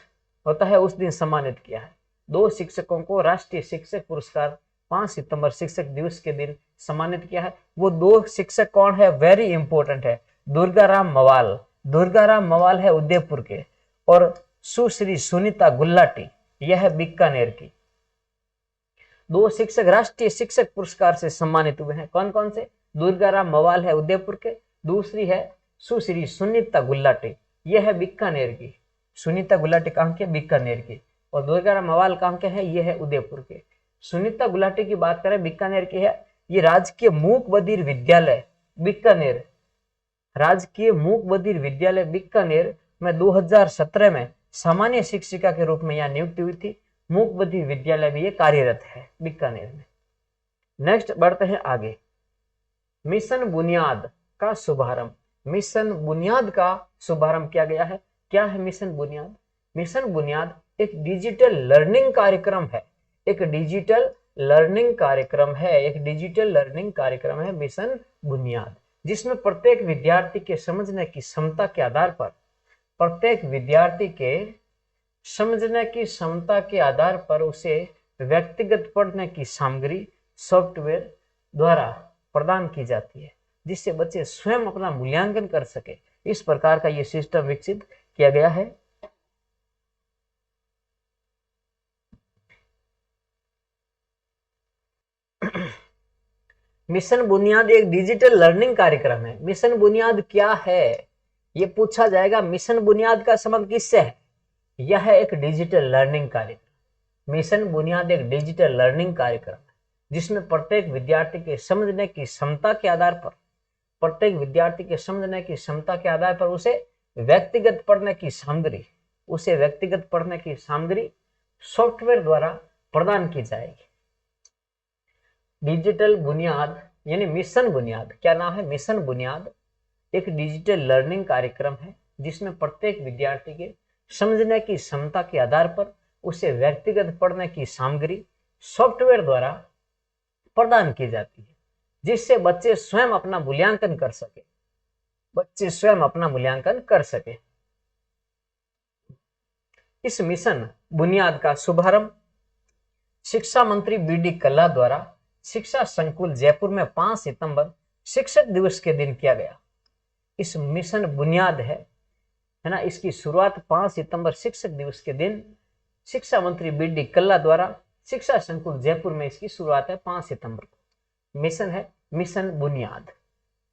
होता है उस दिन सम्मानित किया है। 2 शिक्षकों को राष्ट्रीय शिक्षक पुरस्कार 5 सितंबर शिक्षक दिवस के दिन सम्मानित किया है। वो 2 शिक्षक कौन है? वेरी इंपॉर्टेंट है। दुर्गाराम मवाल है उदयपुर के, और सुश्री सुनीता गुल्लाटी, यह है बीकानेर की। 2 शिक्षक राष्ट्रीय शिक्षक पुरस्कार से सम्मानित हुए हैं। कौन कौन से? दुर्गाराम मवाल है उदयपुर के, दूसरी है सुश्री सुनीता गुल्लाटी, यह है बीकानेर की। सुनीता गुल्लाटी कहाँ के? बीकानेर की। और दुर्गाराम मवाल कहाँ के हैं? ये है उदयपुर के। सुनीता गुल्लाटी की बात करें, बीकानेर की है। ये राजकीय मूक बधिर विद्यालय बीकानेर, राजकीय मूक बधिर विद्यालय बीकानेर में 2017 में सामान्य शिक्षिका के रूप में यहाँ नियुक्ति हुई थी। मूक बधिर विद्यालय में ये कार्यरत है बीकानेर में। नेक्स्ट बढ़ते हैं आगे। मिशन बुनियाद का शुभारंभ। मिशन बुनियाद का शुभारंभ किया गया है। क्या है मिशन बुनियाद? मिशन बुनियाद एक डिजिटल लर्निंग कार्यक्रम है, मिशन बुनियाद, जिसमें प्रत्येक विद्यार्थी के समझने की क्षमता के आधार पर उसे व्यक्तिगत पढ़ने की सामग्री सॉफ्टवेयर द्वारा प्रदान की जाती है, जिससे बच्चे स्वयं अपना मूल्यांकन कर सके। इस प्रकार का यह सिस्टम विकसित किया गया है। मिशन बुनियाद एक डिजिटल लर्निंग कार्यक्रम है। मिशन बुनियाद क्या है ये पूछा जाएगा। मिशन बुनियाद का संबंध किससे है? यह एक डिजिटल लर्निंग कार्यक्रम। मिशन बुनियाद एक डिजिटल लर्निंग कार्यक्रम है जिसमें प्रत्येक विद्यार्थी के समझने की क्षमता के आधार पर उसे व्यक्तिगत पढ़ने की सामग्री सॉफ्टवेयर द्वारा प्रदान की जाएगी। डिजिटल बुनियाद यानी मिशन बुनियाद, क्या नाम है? मिशन बुनियाद एक डिजिटल लर्निंग कार्यक्रम है जिसमें प्रत्येक विद्यार्थी के समझने की क्षमता के आधार पर उसे व्यक्तिगत पढ़ने की सामग्री सॉफ्टवेयर द्वारा प्रदान की जाती है जिससे बच्चे स्वयं अपना मूल्यांकन कर सके। इस मिशन बुनियाद का शुभारंभ शिक्षा मंत्री बी.डी. कल्ला द्वारा शिक्षा संकुल जयपुर में 5 सितंबर शिक्षक दिवस के दिन किया गया। इस मिशन बुनियाद है ना, इसकी शुरुआत 5 सितंबर शिक्षक दिवस के दिन शिक्षा मंत्री बी.डी. कल्ला द्वारा शिक्षा संकुल जयपुर में इसकी शुरुआत है 5 सितंबर को। मिशन है मिशन बुनियाद।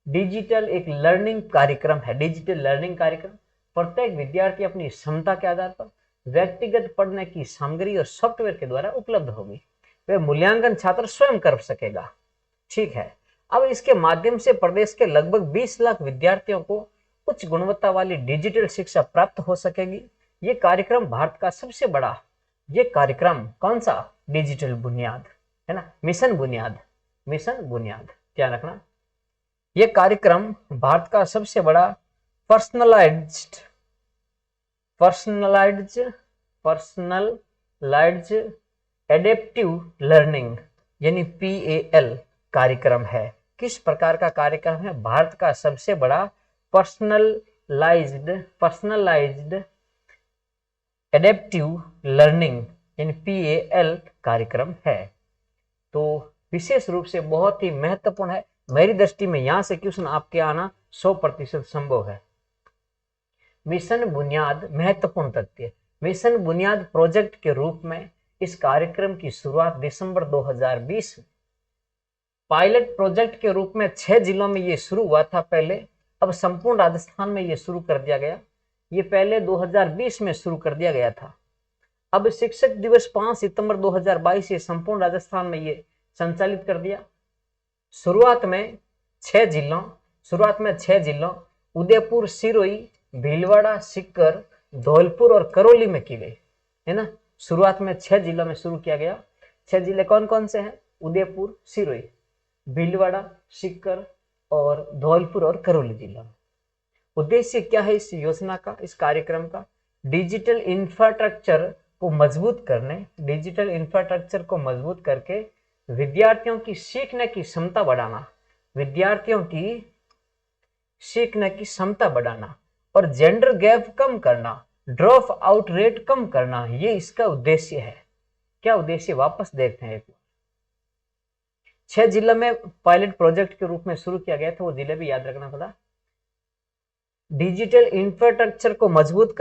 डिजिटल एक लर्निंग कार्यक्रम है। डिजिटल लर्निंग कार्यक्रम प्रत्येक विद्यार्थी अपनी क्षमता के आधार पर व्यक्तिगत पढ़ने की सामग्री और सॉफ्टवेयर के द्वारा उपलब्ध होगी। वह मूल्यांकन छात्र स्वयं कर सकेगा। ठीक है, अब इसके माध्यम से प्रदेश के लगभग 20 लाख विद्यार्थियों को उच्च गुणवत्ता वाली डिजिटल शिक्षा प्राप्त हो सकेगी। ये कार्यक्रम भारत का सबसे बड़ा, ये कार्यक्रम कौन सा? डिजिटल बुनियाद है ना, मिशन बुनियाद ध्यान रखना। ये कार्यक्रम भारत का सबसे बड़ा पर्सनलाइज्ड एडेप्टिव लर्निंग यानी PAL कार्यक्रम है। किस प्रकार का कार्यक्रम है? भारत का सबसे बड़ा पर्सनलाइज्ड एडेप्टिव लर्निंग यानी PAL कार्यक्रम है। तो विशेष रूप से बहुत ही महत्वपूर्ण है। मेरी दृष्टि में यहां से क्वेश्चन आपके आना 100% संभव है। मिशन बुनियाद महत्वपूर्ण तथ्य। मिशन बुनियाद प्रोजेक्ट के रूप में इस कार्यक्रम की शुरुआत दिसंबर 2020 में पायलट प्रोजेक्ट के रूप में 6 जिलों में ये शुरू हुआ था पहले। अब संपूर्ण राजस्थान में ये शुरू कर दिया गया। ये पहले 2020 में शुरू कर दिया गया था। अब शिक्षक दिवस 5 सितंबर 2022 ये संपूर्ण राजस्थान में ये संचालित कर दिया। शुरुआत में 6 जिलों उदयपुर, सिरोही, भीलवाड़ा, सीकर, धौलपुर और करौली में की गई है ना। शुरुआत में 6 जिलों में शुरू किया गया। 6 जिले कौन कौन से हैं? उदयपुर, सिरोही, भीलवाड़ा, सीकर और धौलपुर और करौली जिला। उद्देश्य क्या है इस योजना का, इस कार्यक्रम का? डिजिटल इंफ्रास्ट्रक्चर को मजबूत करके विद्यार्थियों की सीखने की क्षमता बढ़ाना और जेंडर गैप कम करना, ड्रॉप आउट रेट कम करना, ये इसका उद्देश्य है। क्या उद्देश्य? वापस देखते हैं एक बार। 6 जिलों में पायलट प्रोजेक्ट के रूप में शुरू किया गया था, वो जिले भी याद रखना पड़ा। डिजिटल इंफ्रास्ट्रक्चर को मजबूत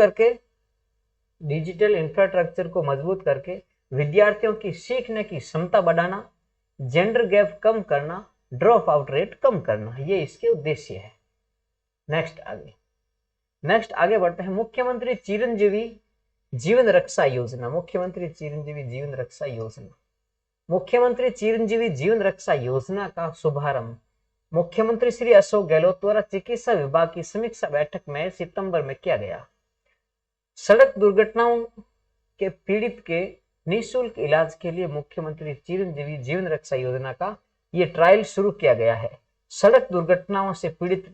करके विद्यार्थियों की सीखने की क्षमता बढ़ाना, जेंडर गैप कम करना, ड्रॉप आउट रेट कम करना, ये इसके उद्देश्य है। नेक्स्ट आगे बढ़ते हैं। मुख्यमंत्री चिरंजीवी जीवन रक्षा योजना। मुख्यमंत्री चिरंजीवी जीवन रक्षा योजना का शुभारंभ मुख्यमंत्री श्री अशोक गहलोत द्वारा चिकित्सा विभाग की समीक्षा बैठक में सितंबर में किया गया। सड़क दुर्घटनाओं के पीड़ित के निःशुल्क इलाज के लिए मुख्यमंत्री चिरंजीवी जीवन रक्षा योजना का ये ट्रायल शुरू किया गया है। सड़क दुर्घटनाओं से पीड़ित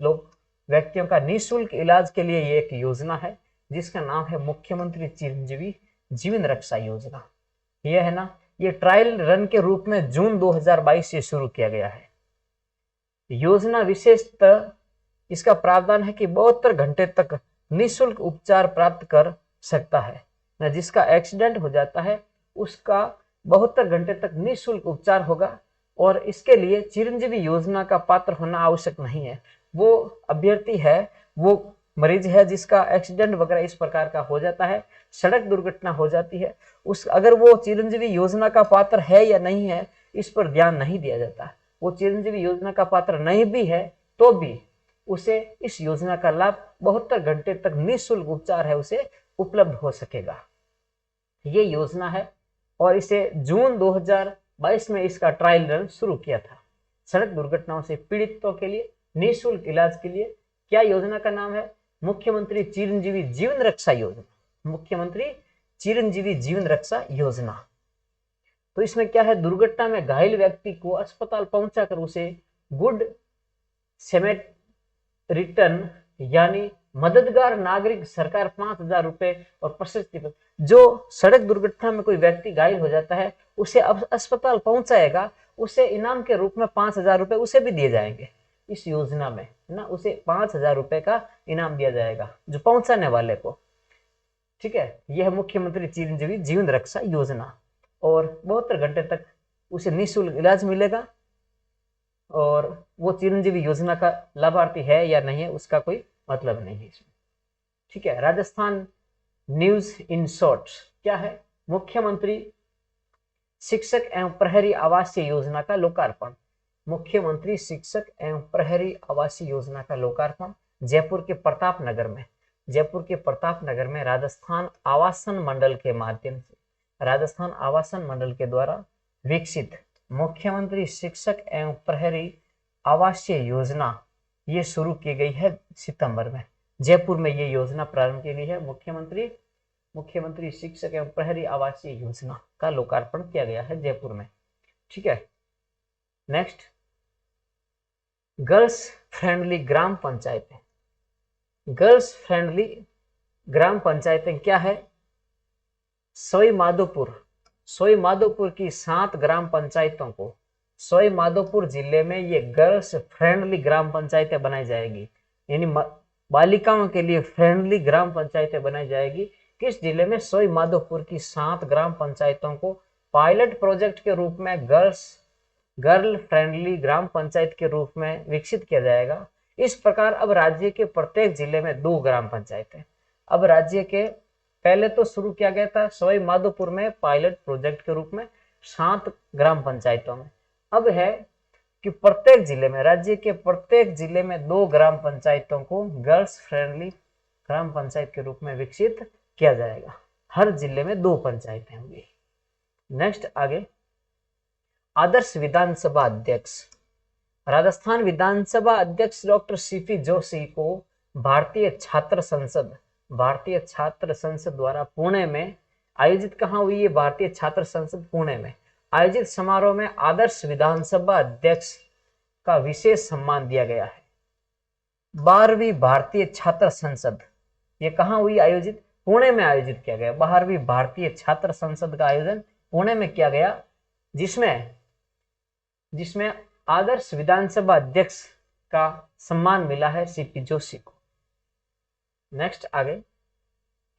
व्यक्तियों का निःशुल्क इलाज के लिए ये एक योजना है जिसका नाम है मुख्यमंत्री चिरंजीवी जीवन रक्षा योजना। यह है ना, ये ट्रायल रन के रूप में जून 2022 से शुरू किया गया है। योजना विशेषतः इसका प्रावधान है कि 72 घंटे तक निःशुल्क उपचार प्राप्त कर सकता है। जिसका एक्सीडेंट हो जाता है उसका 72 घंटे तक निःशुल्क उपचार होगा और इसके लिए चिरंजीवी योजना का पात्र होना आवश्यक नहीं है। वो अभ्यर्थी है वो मरीज है जिसका एक्सीडेंट वगैरह इस प्रकार का हो जाता है, सड़क दुर्घटना हो जाती है, उस अगर वो चिरंजीवी योजना का पात्र है या नहीं है इस पर ध्यान नहीं दिया जाता। वो चिरंजीवी योजना का पात्र नहीं भी है तो भी उसे इस योजना का लाभ 72 घंटे तक निःशुल्क उपचार है उसे उपलब्ध हो सकेगा। ये योजना है और इसे जून 2022 में इसका ट्रायल रन शुरू किया था। सड़क दुर्घटनाओं से पीड़ितों के लिए निःशुल्क इलाज के लिए क्या योजना का नाम है? मुख्यमंत्री चिरंजीवी जीवन रक्षा योजना। मुख्यमंत्री चिरंजीवी जीवन रक्षा योजना। तो इसमें क्या है, दुर्घटना में घायल व्यक्ति को अस्पताल पहुंचाकर उसे गुड सेमेट रिटर्न यानी मददगार नागरिक सरकार 5,000 रुपए और प्रशस्ति पत्र। जो सड़क दुर्घटना में कोई व्यक्ति घायल हो जाता है उसे अब अस्पताल पहुंचाएगा, उसे इनाम के रूप में 5,000 रुपए उसे भी दिए जाएंगे इस योजना में, है ना। उसे 5,000 रुपए का इनाम दिया जाएगा जो पहुंचाने वाले को। ठीक है, यह मुख्यमंत्री चिरंजीवी जीवन रक्षा योजना। और 72 घंटे तक उसे निःशुल्क इलाज मिलेगा और वो चिरंजीवी योजना का लाभार्थी है या नहीं है उसका कोई मतलब नहीं है इसमें। ठीक है, राजस्थान न्यूज इन शॉर्ट क्या है? मुख्यमंत्री शिक्षक एवं प्रहरी आवासीय योजना का लोकार्पण। मुख्यमंत्री शिक्षक एवं प्रहरी आवासीय योजना का लोकार्पण जयपुर के प्रताप नगर में। जयपुर के प्रताप नगर में राजस्थान आवासन मंडल के माध्यम से, राजस्थान आवासन मंडल के द्वारा विकसित मुख्यमंत्री शिक्षक एवं प्रहरी आवासीय योजना ये शुरू की गई है सितंबर में। जयपुर में ये योजना प्रारंभ की गई है। मुख्यमंत्री शिक्षक एवं प्रहरी आवासीय योजना का लोकार्पण किया गया है जयपुर में। ठीक है, नेक्स्ट, गर्ल्स फ्रेंडली ग्राम पंचायतें। गर्ल्स फ्रेंडली ग्राम पंचायतें क्या है? सोई माधोपुर की 7 ग्राम पंचायतों को, सोई माधोपुर जिले में ये गर्ल्स फ्रेंडली ग्राम पंचायतें बनाई जाएगी, यानी बालिकाओं के लिए फ्रेंडली ग्राम पंचायतें बनाई जाएगी। किस जिले में? सोई माधोपुर की 7 ग्राम पंचायतों को पायलट प्रोजेक्ट के रूप में गर्ल फ्रेंडली ग्राम पंचायत के रूप में विकसित किया जाएगा। इस प्रकार अब राज्य के प्रत्येक जिले में 2 ग्राम पंचायतें, अब राज्य के पहले तो शुरू किया गया था सवाई माधोपुर में पायलट प्रोजेक्ट के रूप में 7 ग्राम पंचायतों में, अब है कि प्रत्येक जिले में, राज्य के प्रत्येक जिले में 2 ग्राम पंचायतों को गर्ल्स फ्रेंडली ग्राम पंचायत के रूप में विकसित किया जाएगा। हर जिले में 2 पंचायतें होंगी। नेक्स्ट आगे, आदर्श विधानसभा अध्यक्ष। राजस्थान विधानसभा अध्यक्ष डॉक्टर सीपी जोशी को भारतीय छात्र संसद द्वारा पुणे में आयोजित, कहाँ हुई है? भारतीय छात्र संसद पुणे में आयोजित समारोह में आदर्श विधानसभा अध्यक्ष का विशेष सम्मान दिया गया है। 12वीं भारतीय छात्र संसद ये कहाँ हुई आयोजित? पुणे में आयोजित किया गया। 12वीं भारतीय छात्र संसद का आयोजन पुणे में किया गया, जिसमें आदर्श विधानसभा अध्यक्ष का सम्मान मिला है सीपी जोशी को। नेक्स्ट आगे,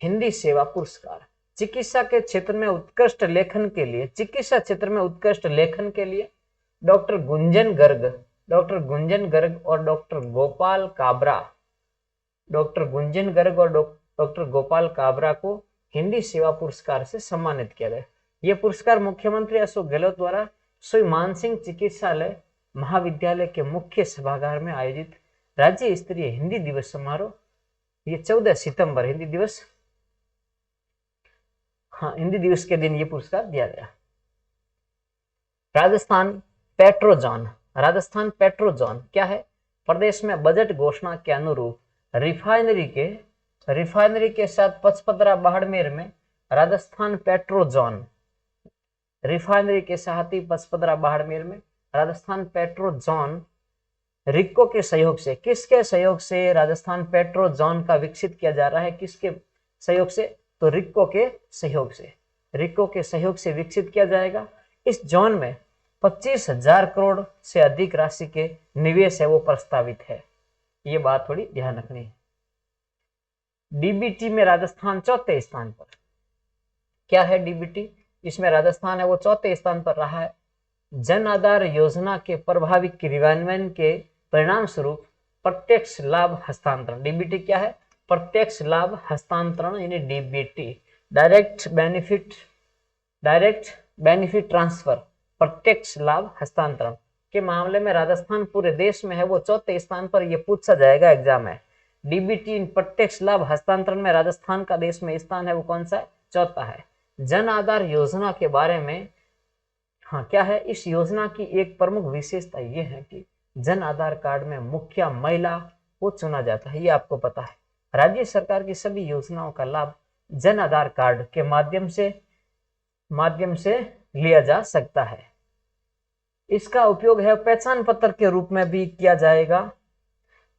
हिंदी सेवा पुरस्कार। चिकित्सा के क्षेत्र में उत्कृष्ट लेखन के लिए डॉक्टर गुंजन गर्ग और डॉक्टर गोपाल काबरा को हिंदी सेवा पुरस्कार से सम्मानित किया गया। यह पुरस्कार मुख्यमंत्री अशोक गहलोत द्वारा श्री मानसिंह चिकित्सालय महाविद्यालय के मुख्य सभागार में आयोजित राज्य स्तरीय हिंदी दिवस समारोह, ये 14 सितंबर हिंदी दिवस के दिन ये पुरस्कार दिया गया। राजस्थान पेट्रो जोन क्या है? प्रदेश में बजट घोषणा के अनुरूप रिफाइनरी के साथ पचपदरा बाड़मेर में राजस्थान पेट्रो जोन, रिफाइनरी के साथ ही पचपदरा बाड़मेर में राजस्थान पेट्रो जोन रिक्को के सहयोग से, किसके सहयोग से राजस्थान पेट्रो जोन का विकसित किया जा रहा है? किसके सहयोग से? तो रिक्को के सहयोग से विकसित किया जाएगा। इस जोन में 25,000 करोड़ से अधिक राशि के निवेश है वो प्रस्तावित है, ये बात थोड़ी ध्यान रखनी है। डीबीटी में राजस्थान 4थे स्थान पर, क्या है डीबीटी? इसमें राजस्थान है वो 4थे स्थान पर रहा है। जन आधार योजना के प्रभावी क्रियान्वयन के परिणाम स्वरूप प्रत्यक्ष लाभ हस्तांतरण, डीबीटी क्या है? प्रत्यक्ष लाभ हस्तांतरण यानी डीबीटी, डायरेक्ट बेनिफिट ट्रांसफर, प्रत्यक्ष लाभ हस्तांतरण के मामले में राजस्थान पूरे देश में है वो चौथे स्थान पर, ये पूछा जाएगा एग्जाम में। डीबीटी प्रत्यक्ष लाभ हस्तांतरण में राजस्थान का देश में स्थान है वो कौन सा है, चौथा है। जन आधार योजना के बारे में, हाँ क्या है, इस योजना की एक प्रमुख विशेषता ये है कि जन आधार कार्ड में मुखिया महिला को चुना जाता है, ये आपको पता है। राज्य सरकार की सभी योजनाओं का लाभ जन आधार कार्ड के माध्यम से लिया जा सकता है। इसका उपयोग है पहचान पत्र के रूप में भी किया जाएगा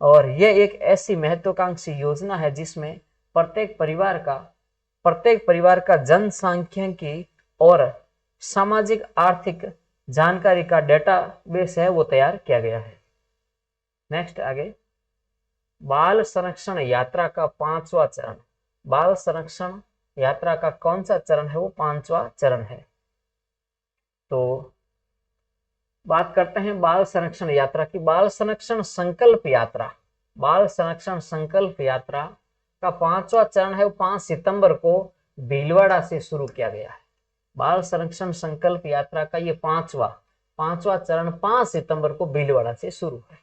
और यह एक ऐसी महत्वाकांक्षी योजना है जिसमें प्रत्येक परिवार का जनसांख्यिकी और सामाजिक आर्थिक जानकारी का डेटाबेस है वो तैयार किया गया है। नेक्स्ट आगे, बाल संरक्षण यात्रा का 5वां चरण। बाल संरक्षण यात्रा का कौन सा चरण है, वो 5वां चरण है। तो बात करते हैं बाल संरक्षण यात्रा की। बाल संरक्षण संकल्प यात्रा का 5वां चरण है वो 5 सितंबर को भीलवाड़ा से शुरू किया गया है। बाल संरक्षण संकल्प यात्रा का ये पांचवा चरण 5 सितंबर को भीलवाड़ा से शुरू है।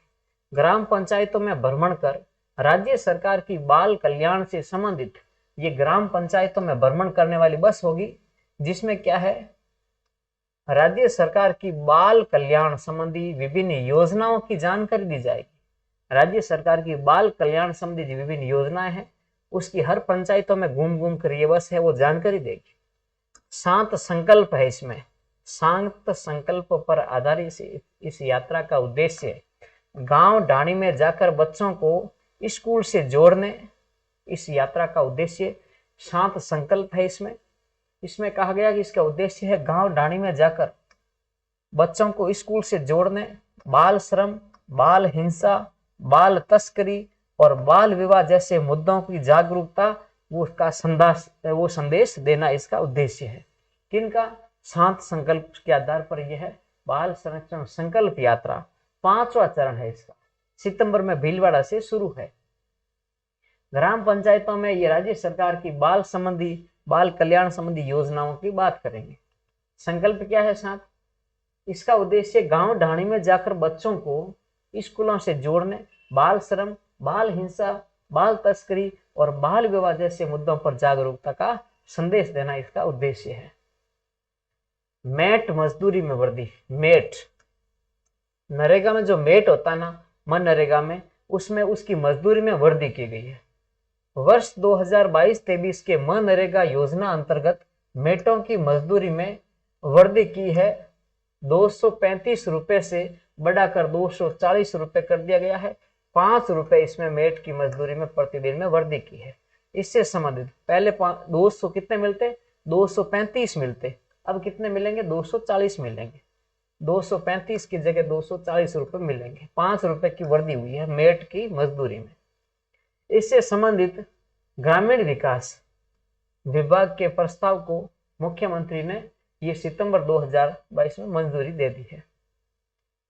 ग्राम पंचायतों में भ्रमण कर राज्य सरकार की बाल कल्याण से संबंधित ये ग्राम पंचायतों में भ्रमण करने वाली बस होगी, जिसमें क्या है, राज्य सरकार की बाल कल्याण संबंधी विभिन्न योजनाओं की जानकारी दी जाएगी। राज्य सरकार की बाल कल्याण संबंधी विभिन्न योजनाएं हैं, उसकी हर पंचायतों में घूम घूम कर ये बस है वो जानकारी देगी। शांत संकल्प है इसमें, शांत संकल्प पर आधारित इस यात्रा का उद्देश्य गांव ढाणी में जाकर बच्चों को स्कूल से जोड़ने, इस यात्रा का उद्देश्य शांत संकल्प है। इसमें कहा गया कि इसका उद्देश्य है गांव ढाणी में जाकर बच्चों को स्कूल से जोड़ने, बाल श्रम, बाल हिंसा, बाल तस्करी और बाल विवाह जैसे मुद्दों की जागरूकता वो संदेश देना इसका उद्देश्य है। किनका, शांत संकल्प के आधार पर यह है बाल संरक्षण संकल्प यात्रा 5वां चरण है इसका, सितंबर में भीलवाड़ा से शुरू है। ग्राम पंचायतों में ये राज्य सरकार की बाल कल्याण संबंधी योजनाओं की बात करेंगे। संकल्प क्या है साथ, इसका उद्देश्य गांव ढाणी में जाकर बच्चों को स्कूलों से जोड़ने, बाल श्रम, बाल हिंसा, बाल तस्करी और बाल विवाह जैसे मुद्दों पर जागरूकता का संदेश देना इसका उद्देश्य है। मेट मजदूरी में वृद्धि। मेट, नरेगा में जो मेट होता है ना, मनरेगा में, उसमें उसकी मजदूरी में वृद्धि की गई है। वर्ष 2022-23 के मनरेगा योजना अंतर्गत मेटों की मजदूरी में वृद्धि की है। 235 रुपए से बढ़ाकर 240 रुपए कर दिया गया है। 5 रुपए इसमें मेट की मजदूरी में प्रतिदिन में वृद्धि की है। इससे संबंधित पहले 200 कितने मिलते, 235 मिलते, अब कितने मिलेंगे, 240 मिलेंगे। 235 की जगह 240 रुपए मिलेंगे। 5 रुपए की वृद्धि हुई है मेट की मजदूरी में। इससे संबंधित ग्रामीण विकास विभाग के प्रस्ताव को मुख्यमंत्री ने ये सितंबर 2022 में मंजूरी दे दी है।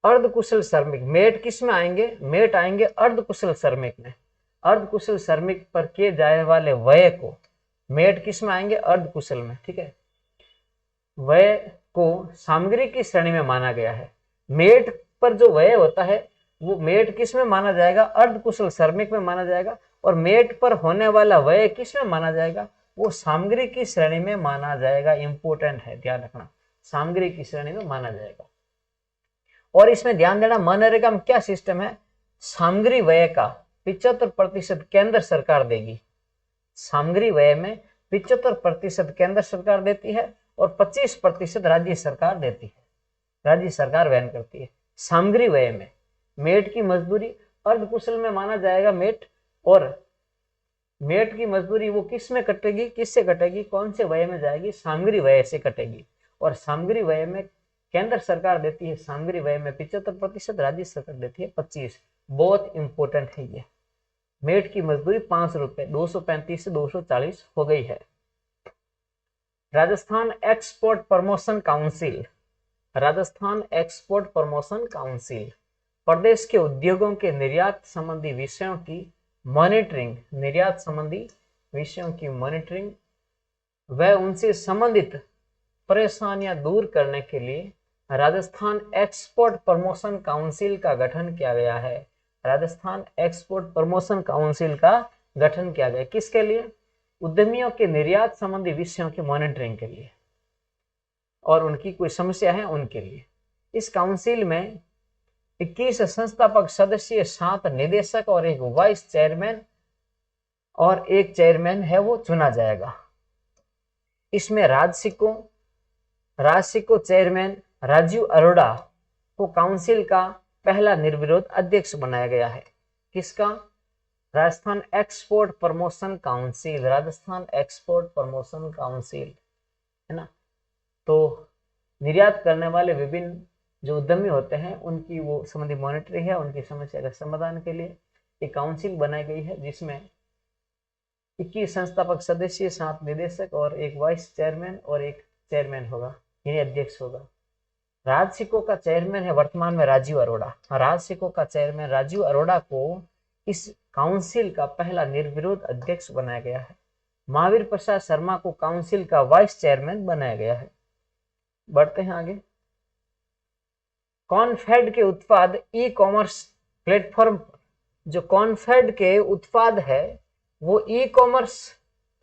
अर्धकुशल श्रमिक, मेट किस में आएंगे, मेट आएंगे अर्धकुशल श्रमिक में। अर्धकुशल श्रमिक पर किए जाने वाले व्यय को मेट किस में आएंगे, अर्धकुशल में, ठीक है। व्यय को सामग्री की श्रेणी में माना गया है। मेट पर जो व्यय होता है वो मेट किस में माना जाएगा, अर्धकुशल श्रमिक में माना जाएगा। और मेट पर होने वाला व्यय किस में माना जाएगा, वो सामग्री की श्रेणी में माना जाएगा। इंपोर्टेंट है, ध्यान रखना, सामग्री की श्रेणी में माना जाएगा। और इसमें ध्यान देना, मनरेगा में क्या सिस्टम है, सामग्री व्यय का 75% केंद्र सरकार देगी। सामग्री व्यय में 75% केंद्र सरकार देती है और 25% राज्य सरकार देती है, राज्य सरकार वहन करती है। सामग्री व्यय में मेट की मजदूरी अर्धकुशल में माना जाएगा मेट, और मेट की मजदूरी वो किस में कटेगी, किससे कटेगी, कौन से व्यय में जाएगी, सामग्री व्यय से कटेगी। और सामग्री व्यय में केंद्र सरकार देती है, सामग्री व्यय में 75%, राज्य सरकार देती है 25%। बहुत इंपॉर्टेंट है ये। मेट की मजदूरी 5 रुपए, 235 से 240 हो गई है। Rajasthan export promotion council, Rajasthan export promotion council प्रदेश के उद्योगों के निर्यात संबंधी विषयों की मॉनिटरिंग, निर्यात संबंधी विषयों की मॉनिटरिंग व उनसे संबंधित परेशानियां दूर करने के लिए राजस्थान एक्सपोर्ट प्रमोशन काउंसिल का गठन किया गया है। राजस्थान एक्सपोर्ट प्रमोशन काउंसिल का गठन किया गया, किसके लिए? उद्यमियों के निर्यात संबंधी विषयों की मॉनिटरिंग के लिए और उनकी कोई समस्या है उनके लिए। इस काउंसिल में 21 संस्थापक सदस्य, 7 निदेशक और एक वाइस चेयरमैन और एक चेयरमैन है वो चुना जाएगा। इसमें राजसिको चेयरमैन राजीव अरोड़ा को काउंसिल का पहला निर्विरोध अध्यक्ष बनाया गया है। किसका? Rajasthan export promotion council, Rajasthan export promotion council, है ना। तो निर्यात करने वाले विभिन्न जो उद्यमी होते हैं उनकी वो संबंधी मॉनिटरिंग है, उनकी समस्या का समाधान के लिए एक काउंसिल बनाई गई है जिसमें 21 संस्थापक सदस्य, 7 निदेशक और एक वाइस चेयरमैन और एक चेयरमैन होगा, यानी अध्यक्ष होगा। राजसिको का चेयरमैन है वर्तमान में राजीव अरोड़ा। राजसिको का चेयरमैन राजीव अरोड़ा को इस काउंसिल का पहला निर्विरोध अध्यक्ष बनाया गया है। महावीर प्रसाद शर्मा को काउंसिल का वाइस चेयरमैन बनाया गया है। बढ़ते हैं आगे। कॉनफेड के उत्पाद ई कॉमर्स प्लेटफॉर्म, जो कॉनफेड के उत्पाद है वो ई कॉमर्स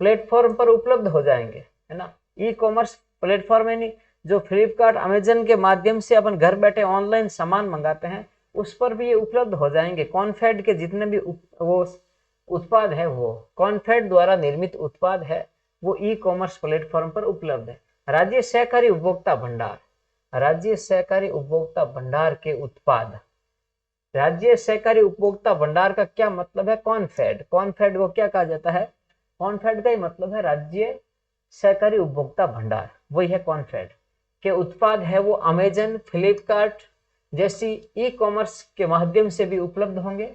प्लेटफॉर्म पर उपलब्ध हो जाएंगे, है ना। ई कॉमर्स प्लेटफॉर्म यानी जो फ्लिपकार्ट, अमेजन के माध्यम से अपन घर बैठे ऑनलाइन सामान मंगाते हैं उस पर भी ये उपलब्ध हो जाएंगे। कॉनफेड के जितने भी वो उत्पाद है, वो कॉनफेड द्वारा निर्मित उत्पाद है, वो ई कॉमर्स प्लेटफॉर्म पर उपलब्ध है। राज्य सहकारी उपभोक्ता भंडार, राज्य सहकारी उपभोक्ता भंडार के उत्पाद, राज्य सहकारी उपभोक्ता भंडार का क्या मतलब है? कॉनफेड, कॉनफेड को क्या कहा जाता है? कॉनफेड का ही मतलब है राज्य सहकारी उपभोक्ता भंडार, वही है कॉनफेड। के उत्पाद है वो अमेजन, फ्लिपकार्ट जैसी ई कॉमर्स के माध्यम से भी उपलब्ध होंगे।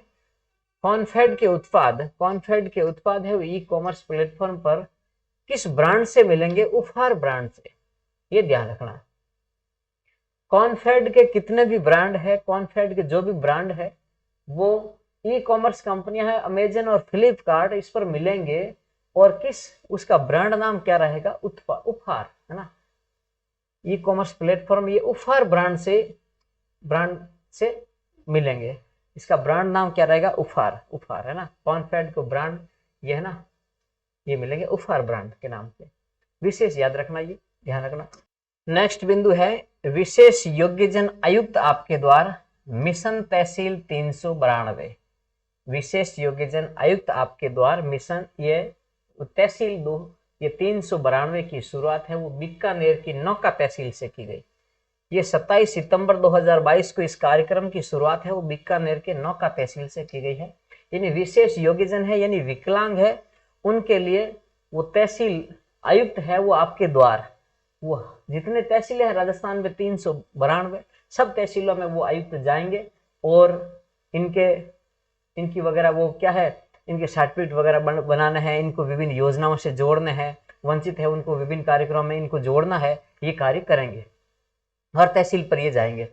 कॉनफेड के उत्पाद है वो ई कॉमर्स प्लेटफॉर्म पर किस ब्रांड से मिलेंगे? उपहार ब्रांड से, ये ध्यान रखना। कॉनफेड के कितने भी ब्रांड है, कॉनफेड के जो भी ब्रांड है वो ई कॉमर्स कंपनियां है अमेजन और फ्लिपकार्ट, इस पर मिलेंगे। और किस, उसका ब्रांड नाम क्या रहेगा? उपहार, है ना। ई कॉमर्स प्लेटफॉर्म ये उपहार ब्रांड से मिलेंगे। इसका ब्रांड नाम क्या रहेगा? उपहार, है ना। कॉनफेड को ब्रांड ये है ना, ये मिलेंगे उपहार ब्रांड के नाम से। विशेष याद रखना, ये ध्यान रखना। नेक्स्ट बिंदु है विशेष योग्यजन आयुक्त आपके द्वारा मिशन तहसील 392। विशेष योग्यजन आयुक्त आपके द्वारा मिशन, ये तहसील 2, ये 392 की शुरुआत है वो बीकानेर की नौका तहसील से की गई। ये 27 सितंबर 2022 को इस कार्यक्रम की शुरुआत है वो बीकानेर के नौका तहसील से की गई है। यानी विशेष योग्यजन है यानी विकलांग है, उनके लिए वो तहसील आयुक्त है वो आपके द्वार, वो जितने तहसीलें हैं राजस्थान में 392, सब तहसीलों में वो आयुक्त जाएंगे और इनकी वगैरह वो क्या है, इनके सर्टिफिकेट वगैरह बनाना है, इनको विभिन्न योजनाओं से जोड़ना है, वंचित है उनको विभिन्न कार्यक्रमों में इनको जोड़ना है, ये कार्य करेंगे। हर तहसील पर ये जाएंगे।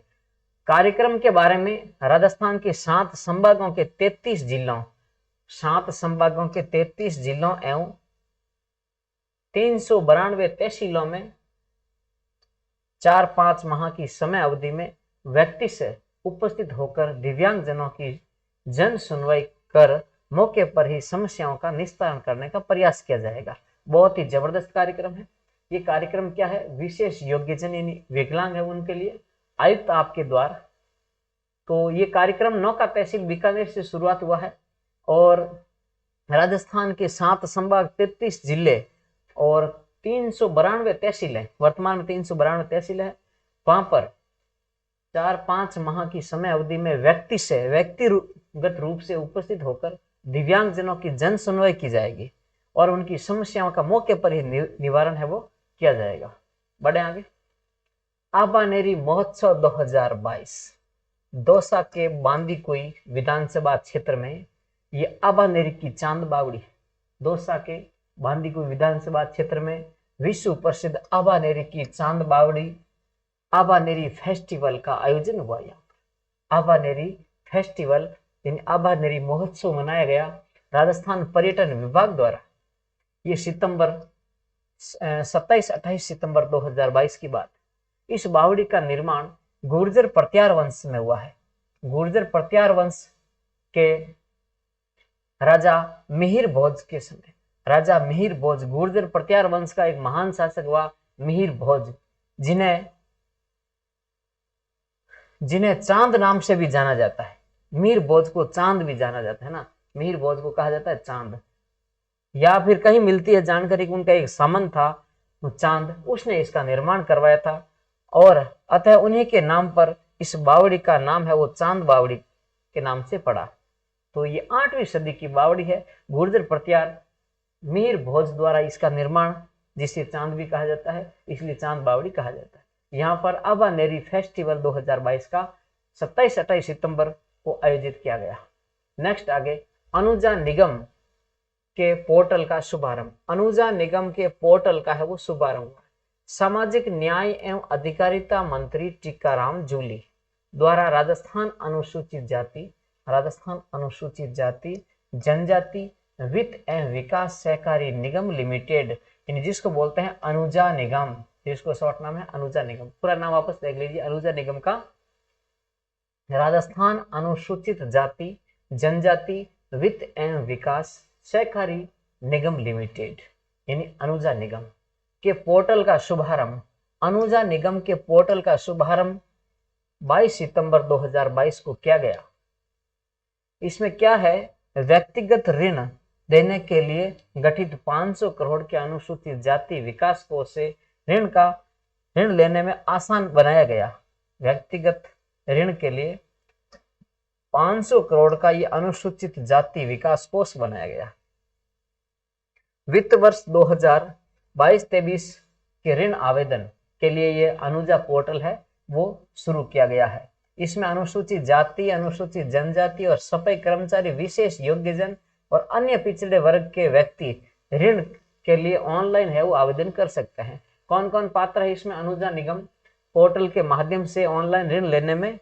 कार्यक्रम के बारे में राजस्थान के 7 संभागों के 33 जिलों, 7 संभागों के 33 जिलों एवं 392 तहसीलों में 4-5 माह की समय अवधि में व्यक्ति से उपस्थित होकर दिव्यांगजनों की जन सुनवाई कर मौके पर ही समस्याओं का निस्तारण करने का प्रयास किया जाएगा। बहुत ही जबरदस्त कार्यक्रम है। ये कार्यक्रम क्या है? विशेष योग्यजन यानी विकलांग है उनके लिए आयुक्त आपके द्वारा। तो ये कार्यक्रम नौका तहसील बीकानेर से शुरुआत हुआ है और राजस्थान के 7 संभाग 33 जिले और 392 तहसीलें, वर्तमान में 392 तहसीलें हैं, वहां पर 4-5 माह की समय अवधि में व्यक्तिगत रूप से उपस्थित होकर दिव्यांगजनों की जन सुनवाई की जाएगी और उनकी समस्याओं का मौके पर ही निवारण है वो किया जाएगा। बढ़े आगे। आबानेरी महोत्सव 2022 दौसा के बांदीकुई विधानसभा क्षेत्र में ये आबानेरी की चांद बावड़ी, दौसा के बांदीकुई विधानसभा क्षेत्र में विश्व प्रसिद्ध आबानेरी की चांद बावड़ी आबानेरी फेस्टिवल का आयोजन हुआ। यहाँ आबानेरी फेस्टिवल यानी आबानेरी महोत्सव मनाया गया राजस्थान पर्यटन विभाग द्वारा, ये सितंबर 27-28 सितंबर 2022 की बात। इस बावड़ी का निर्माण गुर्जर प्रत्यार वंश में हुआ है। गुर्जर प्रत्यार वंश के राजा मिहिर भोज के समय, राजा मिहिर भोज, गुर्जर प्रत्यार वंश का एक महान शासक हुआ मिहिर भोज, जिन्हें चांद नाम से भी जाना जाता है। मिहिर भोज को चांद भी जाना जाता है ना, मिहिर भोज को कहा जाता है चांद, या फिर कहीं मिलती है जानकारी कि उनका एक सामंत था चांद, उसने इसका निर्माण करवाया था और अतः उन्हीं के नाम पर इस बावड़ी का नाम है वो चांद बावड़ी के नाम से पड़ा। तो ये 8वीं सदी की बावड़ी है। गुर्जर प्रत्यार मिहिर भोज द्वारा इसका निर्माण, जिसे चांद भी कहा जाता है, इसलिए चांद बावड़ी कहा जाता है। यहाँ पर अबानेरी फेस्टिवल 2022 का 27-28 सितंबर को आयोजित किया गया। नेक्स्ट आगे, अनुजा निगम के पोर्टल का शुभारंभ। अनुजा निगम के पोर्टल का है वो शुभारंभ हुआ। सामाजिक न्याय एवं अधिकारिता मंत्री टीकाराम जूली द्वारा राजस्थान अनुसूचित जाति जनजाति वित्त एवं विकास सहकारी निगम लिमिटेड, यानी जिसको बोलते हैं अनुजा निगम, जिसको शॉर्ट नाम है अनुजा निगम, पूरा नाम वापस देख लीजिए, अनुजा निगम का राजस्थान अनुसूचित जाति जनजाति वित्त एवं विकास सहकारी निगम लिमिटेड, यानी अनुजा निगम के पोर्टल का शुभारंभ। अनुजा निगम के पोर्टल का शुभारंभ 22 सितंबर 2022 को किया गया। इसमें क्या है, व्यक्तिगत ऋण देने के लिए गठित 500 करोड़ के अनुसूचित जाति विकास कोष से ऋण लेने में आसान बनाया गया। व्यक्तिगत ऋण के लिए 500 करोड़ का ये अनुसूचित जाति विकास कोष बनाया गया। वित्त वर्ष 2022-23 के ऋण आवेदन के लिए ये अनुजा पोर्टल है वो शुरू किया गया है। इसमें अनुसूचित जाति, अनुसूचित जनजाति और सफाई कर्मचारी, विशेष योग्यजन और अन्य पिछड़े वर्ग के व्यक्ति ऋण के लिए ऑनलाइन है वो आवेदन कर सकते हैं। कौन कौन पात्र है इसमें अनुजा निगम पोर्टल के माध्यम से ऑनलाइन ऋण लेने में,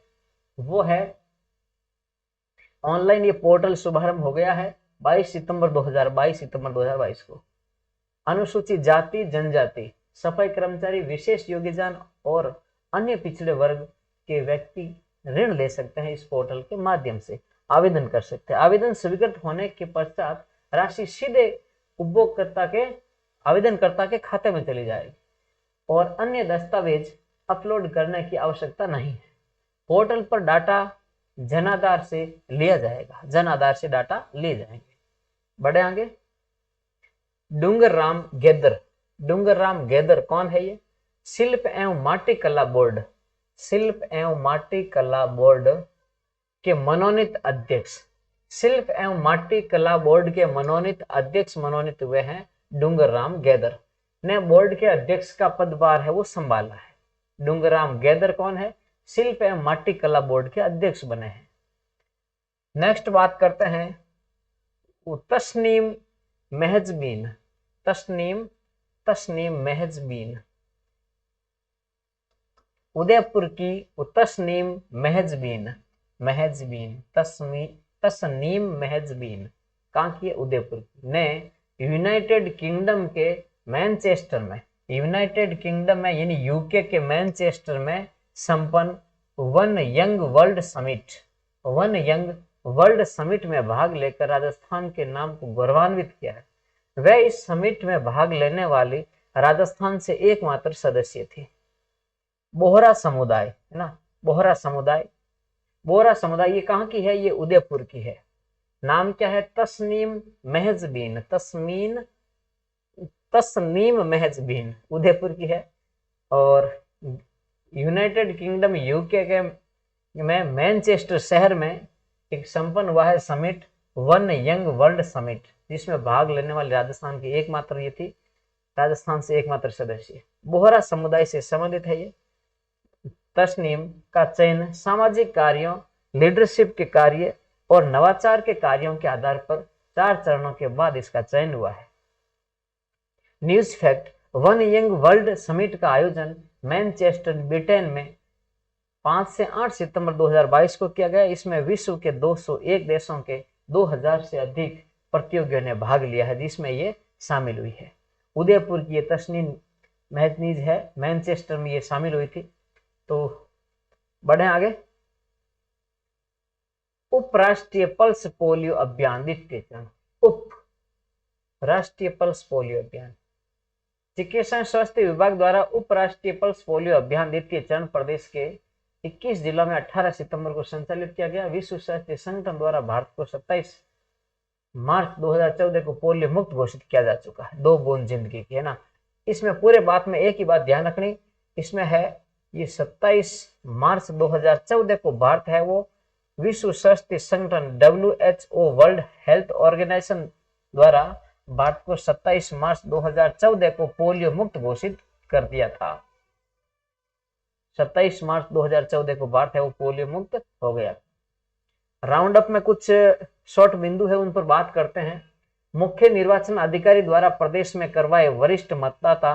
वो है ऑनलाइन ये पोर्टल शुभारंभ हो गया है 22 सितंबर 2022 को। अनुसूचित जाति जनजाति, सफाई कर्मचारी, विशेष योग्यजन और अन्य पिछड़े वर्ग के व्यक्ति ऋण ले सकते हैं। इस पोर्टल के माध्यम से आवेदन कर सकते हैं। आवेदन स्वीकृत होने के पश्चात राशि सीधे आवेदनकर्ता के खाते में चली जाएगी और अन्य दस्तावेज अपलोड करने की आवश्यकता नहीं है। पोर्टल पर डाटा जन आधार से लिया जाएगा, जन आधार से डाटा लिए जाएंगे। बढ़े आगे, डूंगर राम गेदर कौन है ये? शिल्प एवं माटी कला बोर्ड के मनोनीत अध्यक्ष, शिल्प एवं माटी कला बोर्ड के मनोनीत हुए हैं डूंगर राम गेदर ने बोर्ड के अध्यक्ष का पदभार है वो संभाला है। डूंगर राम गेदर कौन है? शिल्प एवं माटी कला बोर्ड के अध्यक्ष बने हैं। नेक्स्ट बात करते हैं तस्नीम मेहजबीन, उदयपुर की तस्नीम मेहजबीन, कहाँ की है? उदयपुर की, ने यूनाइटेड किंगडम के मैनचेस्टर में, यानी यूके के मैनचेस्टर में संपन्न वन यंग वर्ल्ड समिट में भाग लेकर राजस्थान के नाम को गौरवान्वित किया है। वह इस समिट में भाग लेने वाली राजस्थान से एकमात्र सदस्य थी। बोहरा समुदाय है ना, बोहरा समुदाय ये कहाँ की है? ये उदयपुर की है। नाम क्या है? तस्नीम मेहजबीन उदयपुर की है। और यूनाइटेड किंगडम यूके के में मैनचेस्टर शहर में एक संपन्न हुआ है summit, one young world summit, जिसमें भाग लेने वाली राजस्थान की एकमात्र ये थी, राजस्थान से एकमात्र सदस्य। बोहरा समुदाय से संबंधित है ये। तस्नीम का चयन सामाजिक कार्यों, लीडरशिप के कार्य और नवाचार के कार्यों के आधार पर 4 चरणों के बाद इसका चयन हुआ है। News fact, one young world summit का आयोजन मैनचेस्टर ब्रिटेन में 5 से 8 सितंबर 2022 को किया गया। इसमें विश्व के 201 देशों के 2000 से अधिक प्रतियोगियों ने भाग लिया है जिसमें ये शामिल हुई है। उदयपुर की ये तस्नीम महनीज है, मैनचेस्टर में ये शामिल हुई थी। तो बढ़े आगे। उपराष्ट्रीय पल्स पोलियो अभियान द्वितीय चरण। उप राष्ट्रीय पल्स पोलियो अभियान, चिकित्सा स्वास्थ्य विभाग द्वारा उपराष्ट्रीय पल्स पोलियो अभियान द्वितीय चरण प्रदेश के 21 जिलों में 18 सितंबर को संचालित किया गया। विश्व स्वास्थ्य संगठन द्वारा भारत को 27 मार्च 2014 को पोलियो मुक्त घोषित किया जा चुका है। 2 बूंद जिंदगी की, है ना। इसमें पूरे बात में एक ही बात ध्यान रखनी, इसमें है ये 27 मार्च 2014 को भारत है वो विश्व स्वास्थ्य संगठन WHO वर्ल्ड हेल्थ ऑर्गेनाइजेशन द्वारा भारत को 27 मार्च 2014 को पोलियो मुक्त घोषित कर दिया था। 27 मार्च 2014 को भारत है वो पोलियो मुक्त हो गया। राउंड अप में कुछ शॉर्ट बिंदु है, उन पर बात करते हैं। मुख्य निर्वाचन अधिकारी द्वारा प्रदेश में करवाए वरिष्ठ मतदाता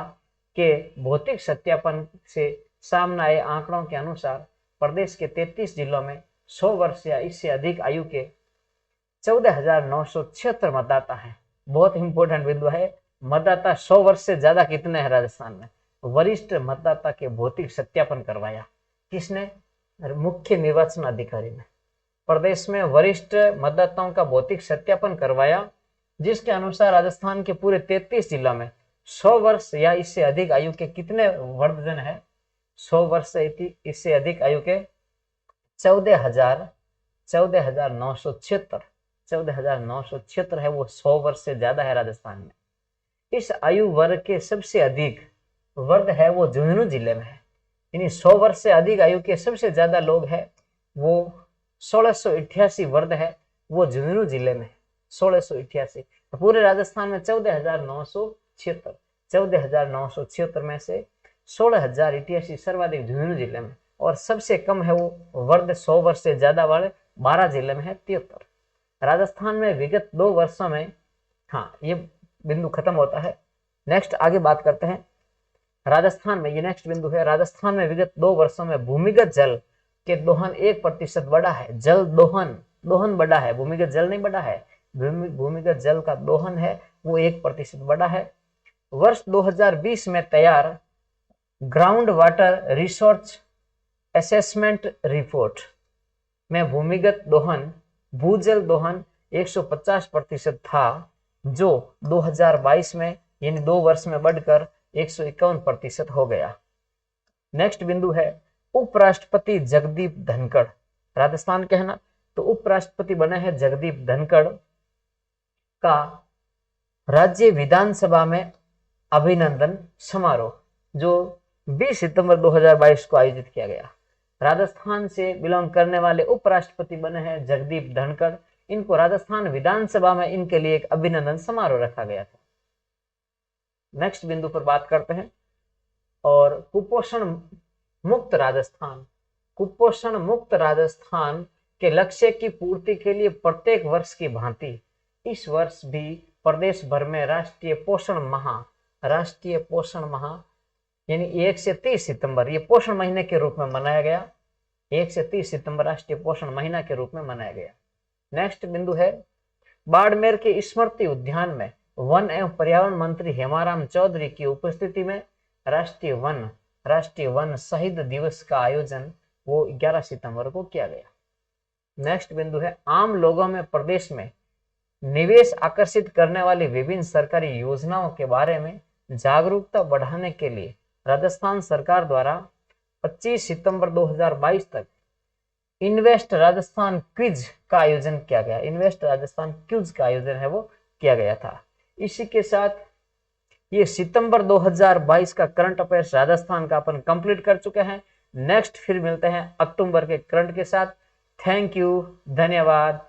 के भौतिक सत्यापन से सामने आए आंकड़ों के अनुसार प्रदेश के 33 जिलों में 100 वर्ष या इससे अधिक आयु के 14,976 मतदाता हैं। बहुत इंपॉर्टेंट बिंदु है, मतदाता 100 वर्ष से ज्यादा कितने हैं राजस्थान में। वरिष्ठ मतदाता के भौतिक सत्यापन करवाया किसने? मुख्य निर्वाचन अधिकारी ने। प्रदेश में वरिष्ठ मतदाताओं का भौतिक सत्यापन करवाया, जिसके अनुसार राजस्थान के पूरे 33 जिलों में 100 वर्ष या इससे अधिक आयु के कितने वर्गजन है? 100 वर्ष से इससे अधिक आयु के 14,976 है, वो 100 वर्ष से ज्यादा है राजस्थान में। इस आयु वर्ग के सबसे अधिक वर्ग है वो झुंझुनू जिले में है, यानी 100 वर्ष से अधिक आयु के सबसे ज्यादा लोग हैं वो 1688 वर्ग है, वो झुंझुनू जिले में 1688। तो पूरे राजस्थान में 14,976 में से 16,088 सर्वाधिक झुंझुनू जिले में, और सबसे कम है वो वर्ग 100 वर्ष से ज्यादा वाले 12 जिले में है 73। राजस्थान में विगत 2 वर्षों में, हाँ ये बिंदु खत्म होता है। नेक्स्ट आगे बात करते हैं। राजस्थान में ये नेक्स्ट बिंदु है, राजस्थान में विगत 2 वर्षों में भूमिगत जल के दोहन 1% बढ़ा है। जल दोहन बढ़ा है, भूमिगत जल नहीं बढ़ा है, भूमिगत जल का दोहन है वो 1% बढ़ा है। वर्ष 2020 में तैयार ground water resource assessment report में भूमिगत दोहन, भूजल दोहन 150% था, जो 2022 में यानी 2 वर्ष में बढ़कर 151% हो गया। नेक्स्ट बिंदु है उपराष्ट्रपति जगदीप धनखड़, राजस्थान के है ना। तो उपराष्ट्रपति बने हैं जगदीप धनखड़ का राज्य विधानसभा में अभिनंदन समारोह जो 20 सितंबर 2022 को आयोजित किया गया। राजस्थान से बिलोंग करने वाले उपराष्ट्रपति बने हैं जगदीप धनखड़। इनको राजस्थान विधानसभा में इनके लिए एक अभिनंदन समारोह रखा गया था। नेक्स्ट बिंदु पर बात करते हैं, और कुपोषण मुक्त राजस्थान। कुपोषण मुक्त राजस्थान के लक्ष्य की पूर्ति के लिए प्रत्येक वर्ष की भांति इस वर्ष भी प्रदेश भर में राष्ट्रीय पोषण माह यानी 1 से 30 सितंबर ये पोषण महीने के रूप में मनाया गया। 1 से 30 सितंबर राष्ट्रीय पोषण महीना के रूप में मनाया गया। नेक्स्ट बिंदु है बाड़मेर के स्मृति उद्यान में वन एवं पर्यावरण मंत्री हेमाराम चौधरी की उपस्थिति में राष्ट्रीय वन शहीद दिवस का आयोजन वो 11 सितंबर को किया गया। नेक्स्ट बिंदु है आम लोगों में प्रदेश में निवेश आकर्षित करने वाली विभिन्न सरकारी योजनाओं के बारे में जागरूकता बढ़ाने के लिए राजस्थान सरकार द्वारा 25 सितंबर 2022 तक इन्वेस्ट राजस्थान क्विज का आयोजन किया गया। इन्वेस्ट राजस्थान क्विज का आयोजन है वो किया गया था। इसी के साथ ये सितंबर 2022 का करंट अफेयर्स राजस्थान का अपन कंप्लीट कर चुके हैं। नेक्स्ट फिर मिलते हैं अक्टूबर के करंट के साथ। थैंक यू, धन्यवाद।